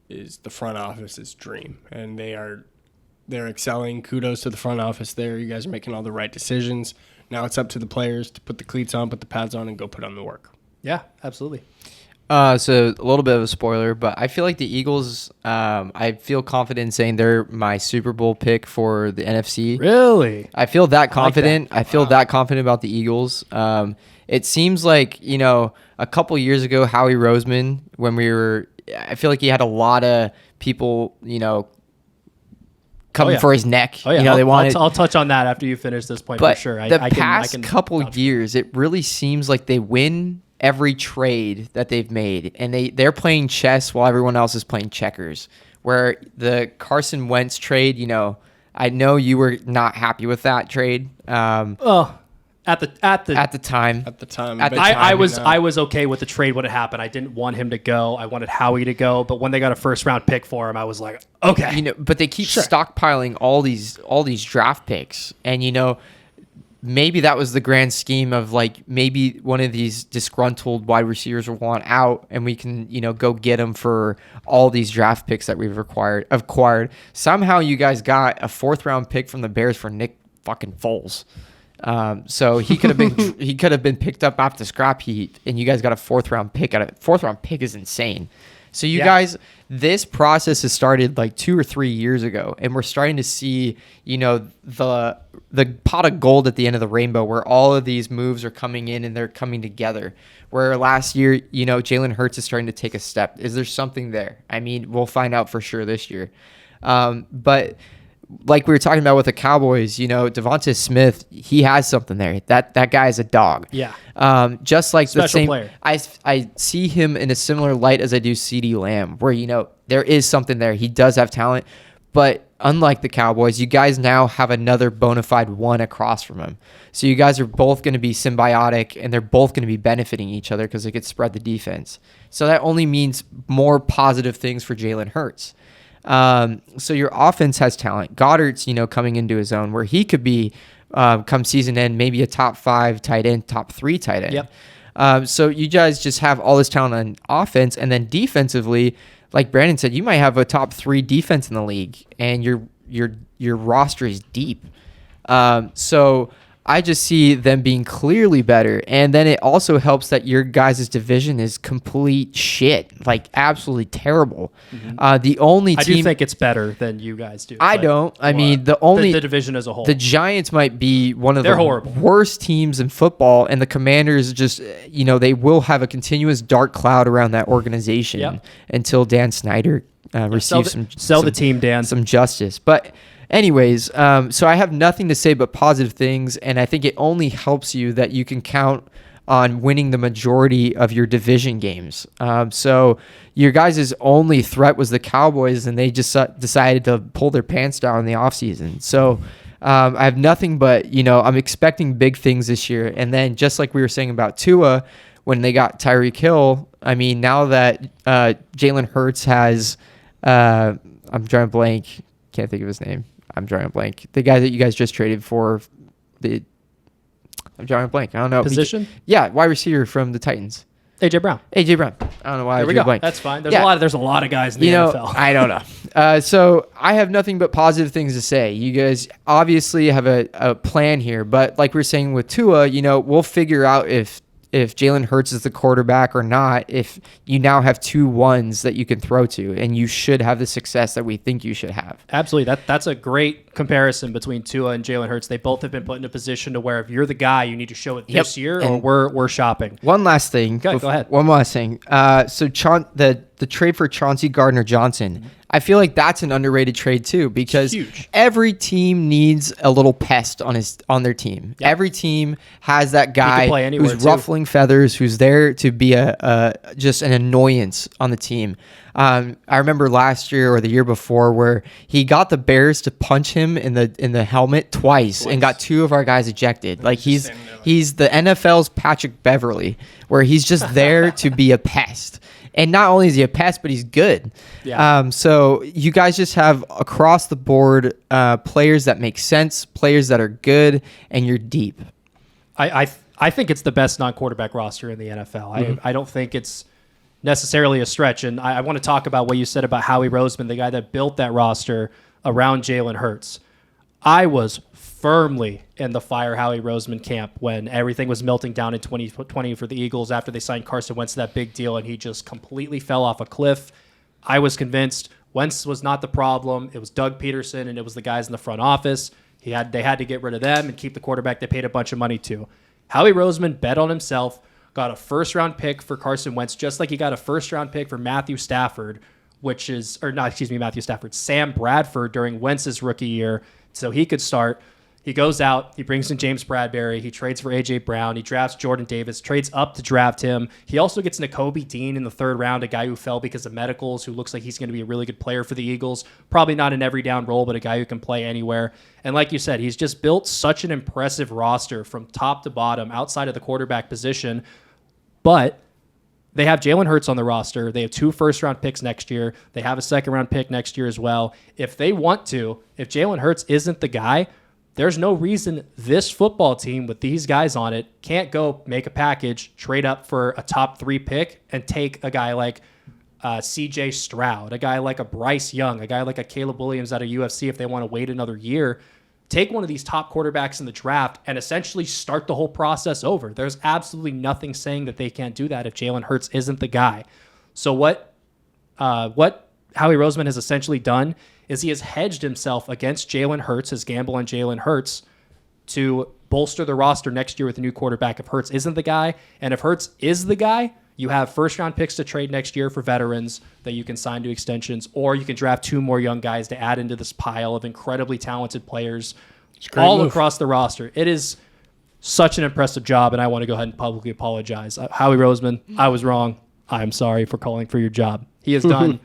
the front office's dream. And they're excelling. Kudos to the front office there. You guys are making all the right decisions. Now it's up to the players to put the cleats on, put the pads on, and go put on the work. Yeah, absolutely. So a little bit of a spoiler, but I feel like the Eagles, I feel confident in saying they're my Super Bowl pick for the NFC. Really? I feel that confident. I like that. That confident about the Eagles. It seems like, a couple years ago, Howie Roseman, I feel like he had a lot of people, coming for his neck. Oh, yeah. They wanted. I'll touch on that after you finish this point but for sure. The past couple years, it really seems like they win every trade that they've made, and they're playing chess while everyone else is playing checkers. Where the Carson Wentz trade, I know you were not happy with that trade. At the time, I was okay with the trade when it happened. I didn't want him to go. I wanted Howie to go. But when they got a 1st-round pick for him, I was like, okay. But they keep stockpiling all these draft picks, and maybe that was the grand scheme of like maybe one of these disgruntled wide receivers will want out, and we can go get them for all these draft picks that we've acquired. Somehow you guys got a 4th-round pick from the Bears for Nick fucking Foles. So he could have been picked up off the scrap heap, and you guys got a 4th round pick. Fourth round pick is insane. So you guys, this process has started like 2 or 3 years ago, and we're starting to see, the pot of gold at the end of the rainbow, where all of these moves are coming in and they're coming together. Where last year, Jalen Hurts is starting to take a step. Is there something there? I mean, we'll find out for sure this year. But like we were talking about with the Cowboys, Devonta Smith, he has something there. That guy is a dog. Yeah. Just like Special the same player. I see him in a similar light as I do CeeDee Lamb, where there is something there. He does have talent, but unlike the Cowboys, you guys now have another bona fide one across from him. So you guys are both going to be symbiotic, and they're both going to be benefiting each other because they could spread the defense. So that only means more positive things for Jalen Hurts. So your offense has talent. Goddard's, coming into his own, where he could be, come season end, maybe a top 5 tight end, top 3 tight end. Yep. So you guys just have all this talent on offense, and then defensively, like Brandon said, you might have a top 3 defense in the league, and your roster is deep. So I just see them being clearly better. And then it also helps that your guys' division is complete shit, like absolutely terrible. Mm-hmm. The only team I do think it's better than you guys do. I don't. I mean, the division as a whole. The Giants might be one of They're the horrible. worst teams in football, and the Commanders just, they will have a continuous dark cloud around that organization until Dan Snyder receives sell the team, Dan. some justice. But anyways, so I have nothing to say but positive things, and I think it only helps you that you can count on winning the majority of your division games. So your guys' only threat was the Cowboys, and they just decided to pull their pants down in the offseason. So I have nothing but, I'm expecting big things this year. And then just like we were saying about Tua, when they got Tyreek Hill, I mean, now that Jalen Hurts has, I'm drawing a blank, can't think of his name. I'm drawing a blank. The guy that you guys just traded for, I'm drawing a blank. I don't know. Position? Yeah, wide receiver from the Titans. AJ Brown. AJ Brown. I don't know why There I we drew a go. blank. That's fine. There's a lot of guys in the NFL. I don't know. So I have nothing but positive things to say. You guys obviously have a plan here, but like we were saying with Tua, we'll figure out if Jalen Hurts is the quarterback or not, if you now have 2 ones that you can throw to, and you should have the success that we think you should have. Absolutely. That's a great comparison between Tua and Jalen Hurts. They both have been put in a position to where if you're the guy, you need to show it this year, or we're shopping. One last thing. Go ahead. One last thing. So the trade for Chauncey Gardner-Johnson, I feel like that's an underrated trade too, because every team needs a little pest on their team. Yep. Every team has that guy who's ruffling feathers, who's there to be just an annoyance on the team. I remember last year or the year before where he got the Bears to punch him in the helmet twice and got 2 of our guys ejected. Like he's the NFL's Patrick Beverly, where he's just there to be a pest. And not only is he a pest, but he's good. Yeah. So you guys just have across the board players that make sense, players that are good, and you're deep. I think it's the best non-quarterback roster in the NFL. Mm-hmm. I don't think it's necessarily a stretch. And I want to talk about what you said about Howie Roseman, the guy that built that roster around Jalen Hurts. I was firmly in the fire Howie Roseman camp when everything was melting down in 2020 for the Eagles after they signed Carson Wentz to that big deal, and he just completely fell off a cliff. I was convinced Wentz was not the problem. It was Doug Peterson, and it was the guys in the front office. They had to get rid of them and keep the quarterback they paid a bunch of money to. Howie Roseman bet on himself, got a first-round pick for Carson Wentz, just like he got a first-round pick for Sam Bradford during Wentz's rookie year, so he could start. He goes out, he brings in James Bradbury, he trades for A.J. Brown, he drafts Jordan Davis, trades up to draft him. He also gets Nakobe Dean in the 3rd round, a guy who fell because of medicals, who looks like he's going to be a really good player for the Eagles. Probably not an every down role, but a guy who can play anywhere. And like you said, he's just built such an impressive roster from top to bottom outside of the quarterback position. But they have Jalen Hurts on the roster. They have 2 first-round picks next year. They have a second-round pick next year as well. If they want to, if Jalen Hurts isn't the guy, there's no reason this football team with these guys on it can't go make a package, trade up for a top 3 pick, and take a guy like C.J. Stroud, a guy like a Bryce Young, a guy like a Caleb Williams out of UFC if they want to wait another year. take one of these top quarterbacks in the draft and essentially start the whole process over. There's absolutely nothing saying that they can't do that if Jalen Hurts isn't the guy. So what Howie Roseman has essentially done is he has hedged himself against Jalen Hurts, his gamble on Jalen Hurts, to bolster the roster next year with a new quarterback if Hurts isn't the guy. And if Hurts is the guy, you have first-round picks to trade next year for veterans that you can sign to extensions, or you can draft 2 more young guys to add into this pile of incredibly talented players all across the roster. It is such an impressive job, and I want to go ahead and publicly apologize. Howie Roseman, I was wrong. I'm sorry for calling for your job. He has done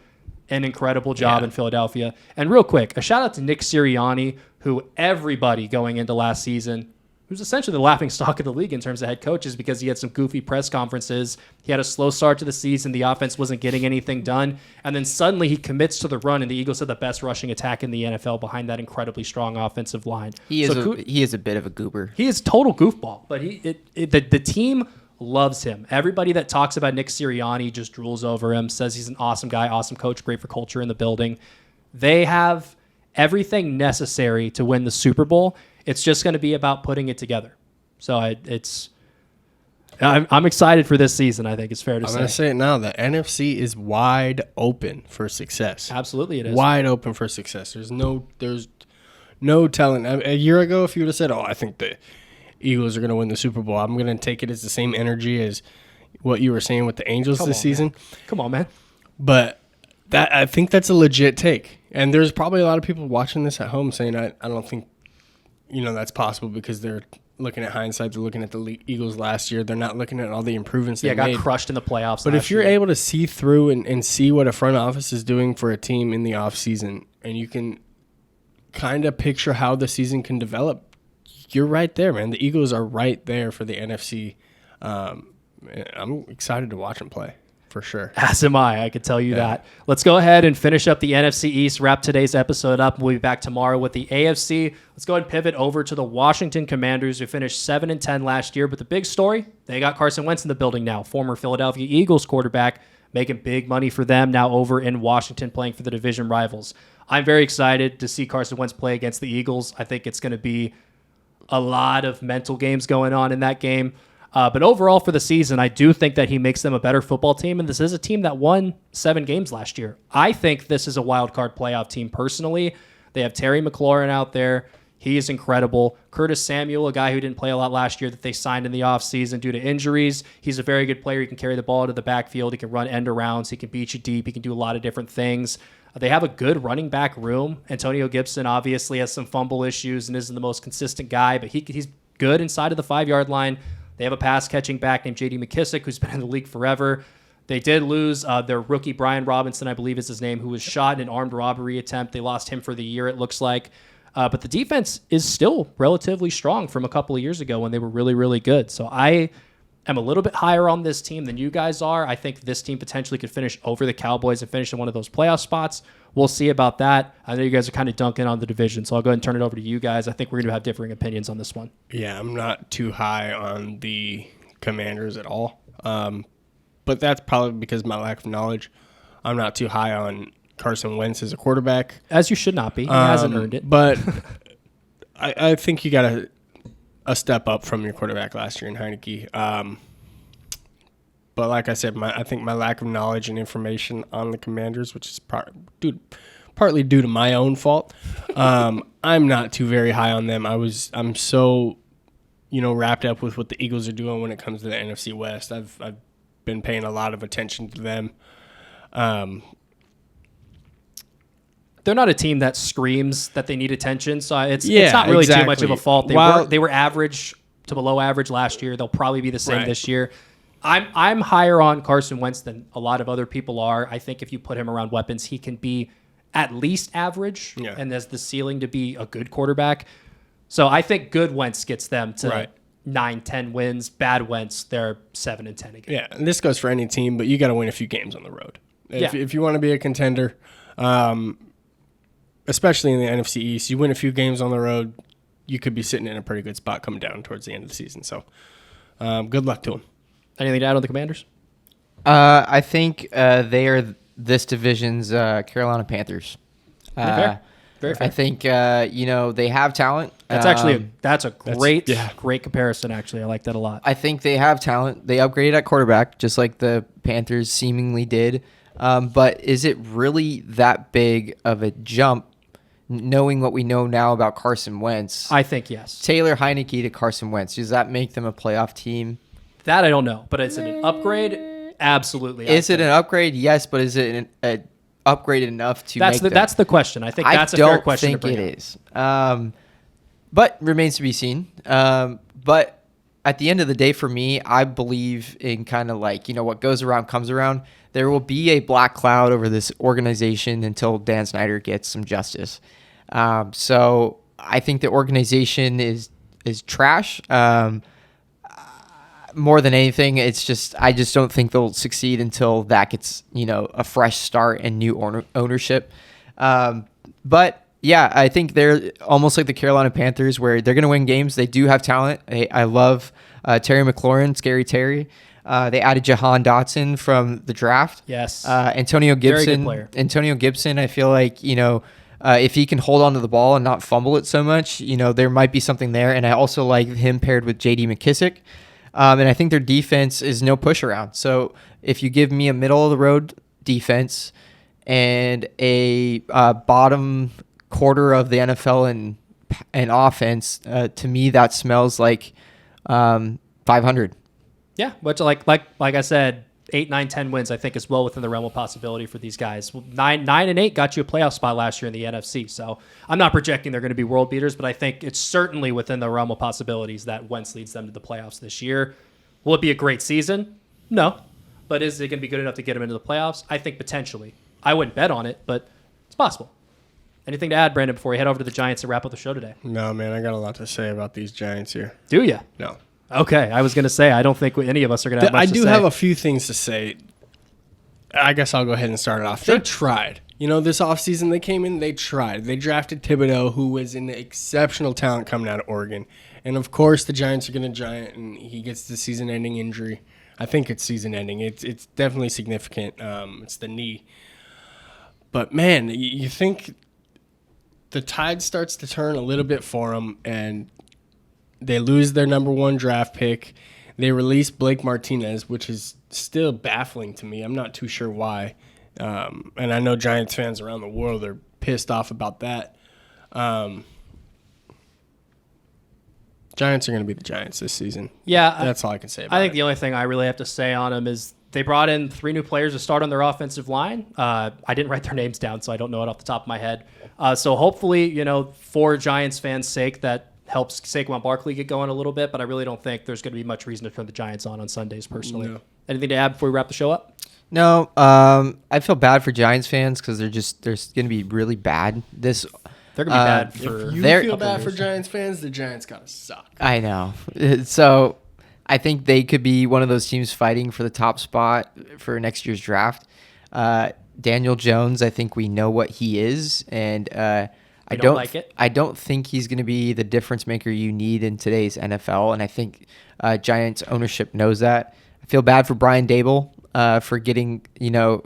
an incredible job in Philadelphia. And real quick, a shout-out to Nick Sirianni, who everybody going into last season, who's essentially the laughing stock of the league in terms of head coaches because he had some goofy press conferences. He had a slow start to the season. The offense wasn't getting anything done. And then suddenly he commits to the run, and the Eagles had the best rushing attack in the NFL behind that incredibly strong offensive line. He is a bit of a goober. He is total goofball, but the team loves him. Everybody that talks about Nick Sirianni just drools over him, says he's an awesome guy, awesome coach, great for culture in the building. They have everything necessary to win the Super Bowl. It's just going to be about putting it together. So I'm excited for this season, I think it's fair to say. I'm going to say it now. The NFC is wide open for success. Absolutely it is. Wide open for success. There's no telling. A year ago, if you would have said, I think the Eagles are going to win the Super Bowl, I'm going to take it as the same energy as what you were saying with the Angels this season. Man. Come on, man. But I think that's a legit take. And there's probably a lot of people watching this at home saying, I don't think that's possible because they're looking at hindsight. They're looking at the Eagles last year. They're not looking at all the improvements they made. Got crushed in the playoffs. But if you're able to see through and see what a front office is doing for a team in the offseason, and you can kind of picture how the season can develop, you're right there, man. The Eagles are right there for the NFC. I'm excited to watch them play. For sure. As am I could tell you that. Let's go ahead and finish up the NFC East, wrap today's episode up. We'll be back tomorrow with the AFC. Let's go ahead and pivot over to the Washington Commanders, who finished 7-10 last year. But the big story, they got Carson Wentz in the building now, former Philadelphia Eagles quarterback, making big money for them now over in Washington playing for the division rivals. I'm very excited to see Carson Wentz play against the Eagles. I think it's going to be a lot of mental games going on in that game. But overall for the season, I do think that he makes them a better football team, and this is a team that won 7 games last year. I think this is a wild card playoff team personally. They have Terry McLaurin out there. He is incredible. Curtis Samuel, a guy who didn't play a lot last year that they signed in the offseason due to injuries. He's a very good player. He can carry the ball to the backfield. He can run end arounds. He can beat you deep. He can do a lot of different things. They have a good running back room. Antonio Gibson obviously has some fumble issues and isn't the most consistent guy, but he's good inside of the 5-yard line. They have a pass-catching back named J.D. McKissick, who's been in the league forever. They did lose their rookie, Brian Robinson, I believe is his name, who was shot in an armed robbery attempt. They lost him for the year, it looks like. But the defense is still relatively strong from a couple of years ago when they were really, really good. So I am a little bit higher on this team than you guys are. I think this team potentially could finish over the Cowboys and finish in one of those playoff spots. We'll see about that. I know you guys are kind of dunking on the division, so I'll go ahead and turn it over to you guys. I think we're going to have differing opinions on this one. Yeah, I'm not too high on the Commanders at all. But that's probably because of my lack of knowledge. I'm not too high on Carson Wentz as a quarterback. As you should not be. He hasn't earned it. But I think you got a step up from your quarterback last year in Heineke. But like I said, I think my lack of knowledge and information on the Commanders, which is partly due to my own fault, I'm not too very high on them. I'm so wrapped up with what the Eagles are doing when it comes to the NFC West. I've been paying a lot of attention to them. They're not a team that screams that they need attention, so it's not really too much of a fault. They were average to below average last year. They'll probably be the same this year. I'm higher on Carson Wentz than a lot of other people are. I think if you put him around weapons, he can be at least average and has the ceiling to be a good quarterback. So I think good Wentz gets them to 9-10 wins. Bad Wentz, they're 7-10 again. Yeah, and this goes for any team, but you got to win a few games on the road. If you want to be a contender, especially in the NFC East, you win a few games on the road, you could be sitting in a pretty good spot coming down towards the end of the season. So good luck to them. Anything to add on the Commanders? I think they are this division's Carolina Panthers. Very fair. I think they have talent. That's actually that's a great yeah. great comparison. Actually, I like that a lot. I think they have talent. They upgraded at quarterback, just like the Panthers seemingly did. But is it really that big of a jump, knowing what we know now about Carson Wentz? I think yes. Taylor Heineke to Carson Wentz, does that make them a playoff team? That I don't know, but is it an upgrade? Absolutely. Is it an upgrade? Yes, but is it an upgrade enough to make them? That's the question. I think that's a fair question to bring I don't think it is. But remains to be seen. But at the end of the day, for me, I believe in kind of like, what goes around comes around. There will be a black cloud over this organization until Dan Snyder gets some justice. So I think the organization is trash. More than anything, I just don't think they'll succeed until that gets, a fresh start and new ownership. But yeah, I think they're almost like the Carolina Panthers, where they're going to win games. They do have talent. I love Terry McLaurin, Scary Terry. They added Jahan Dotson from the draft. Yes. Antonio Gibson. Very good player. Antonio Gibson, I feel like, if he can hold on to the ball and not fumble it so much, there might be something there. And I also like him paired with J.D. McKissick. And I think their defense is no push around. So if you give me a middle of the road defense and a bottom quarter of the NFL and offense, to me that smells like 500. Yeah, which like I said, 8, 9, 10 wins I think is well within the realm of possibility for these guys. 9 and 8 got you a playoff spot last year in the NFC. So I'm not projecting they're going to be world beaters, but I think it's certainly within the realm of possibilities that Wentz leads them to the playoffs this year. Will it be a great season? No. But is it going to be good enough to get them into the playoffs? I think potentially. I wouldn't bet on it, but it's possible. Anything to add, Brandon, before we head over to the Giants to wrap up the show today? No, man, I got a lot to say about these Giants here. Do you? No. Okay, I was going to say, I don't think any of us are going to have much to say. I do have a few things to say. I guess I'll go ahead and start it off. Sure. They tried. This offseason they came in, they tried. They drafted Thibodeau, who was an exceptional talent coming out of Oregon. And, of course, the Giants are going to giant, and he gets the season-ending injury. I think it's season-ending. It's definitely significant. It's the knee. But, man, you think the tide starts to turn a little bit for them, and they lose their number 1 draft pick. They release Blake Martinez, which is still baffling to me. I'm not too sure why. And I know Giants fans around the world are pissed off about that. Giants are going to be the Giants this season. Yeah. That's all I can say about it. I think the only thing I really have to say on them is they brought in 3 new players to start on their offensive line. I didn't write their names down, so I don't know it off the top of my head. So hopefully, for Giants fans' sake, that helps Saquon Barkley get going a little bit, but I really don't think there's going to be much reason to turn the Giants on Sundays, personally. No. Anything to add before we wrap the show up? No, I feel bad for Giants fans because they're going to be really bad. They're going to be bad for. If you feel bad for Giants fans, the Giants gotta suck. I know. So I think they could be one of those teams fighting for the top spot for next year's draft. Daniel Jones, I think we know what he is, and I don't like it. I don't think he's going to be the difference maker you need in today's NFL, and I think Giants ownership knows that. I feel bad for Brian Dable for getting,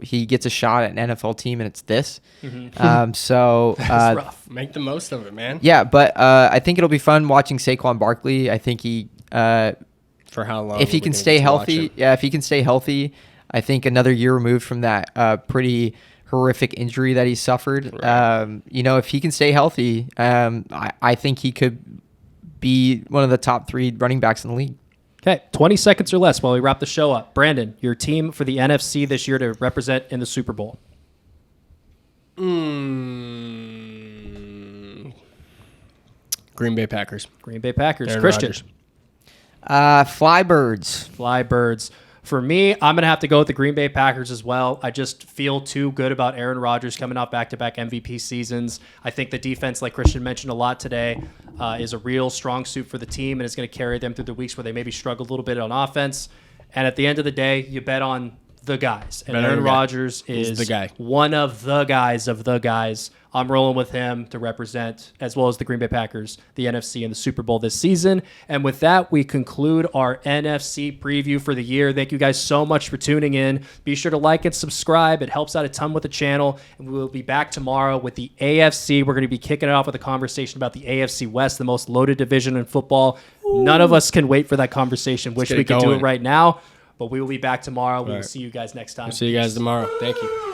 he gets a shot at an NFL team, and it's this. Mm-hmm. So that's rough. Make the most of it, man. Yeah, but I think it'll be fun watching Saquon Barkley. I think he for how long? If he can stay healthy, if he can stay healthy, I think another year removed from that pretty horrific injury that he suffered. Right. If he can stay healthy, I think he could be one of the top 3 running backs in the league. Okay, 20 seconds or less while we wrap the show up. Brandon, your team for the NFC this year to represent in the Super Bowl. Green Bay Packers. Green Bay Packers. Aaron Christian. Rodgers. Flybirds. For me, I'm going to have to go with the Green Bay Packers as well. I just feel too good about Aaron Rodgers coming off back-to-back MVP seasons. I think the defense, like Christian mentioned a lot today, is a real strong suit for the team, and it's going to carry them through the weeks where they maybe struggle a little bit on offense. And at the end of the day, you bet on the guys. And Veteran Aaron guy. Rodgers He's is the guy. one of the guys of the guys. I'm rolling with him to represent, as well as the Green Bay Packers, the NFC and the Super Bowl this season. And with that, we conclude our NFC preview for the year. Thank you guys so much for tuning in. Be sure to like and subscribe. It helps out a ton with the channel. And we will be back tomorrow with the AFC. We're going to be kicking it off with a conversation about the AFC West, the most loaded division in football. None of us can wait for that conversation. Wish we could do it right now. But we will be back tomorrow. We will see you guys next time. See you guys tomorrow. Thank you.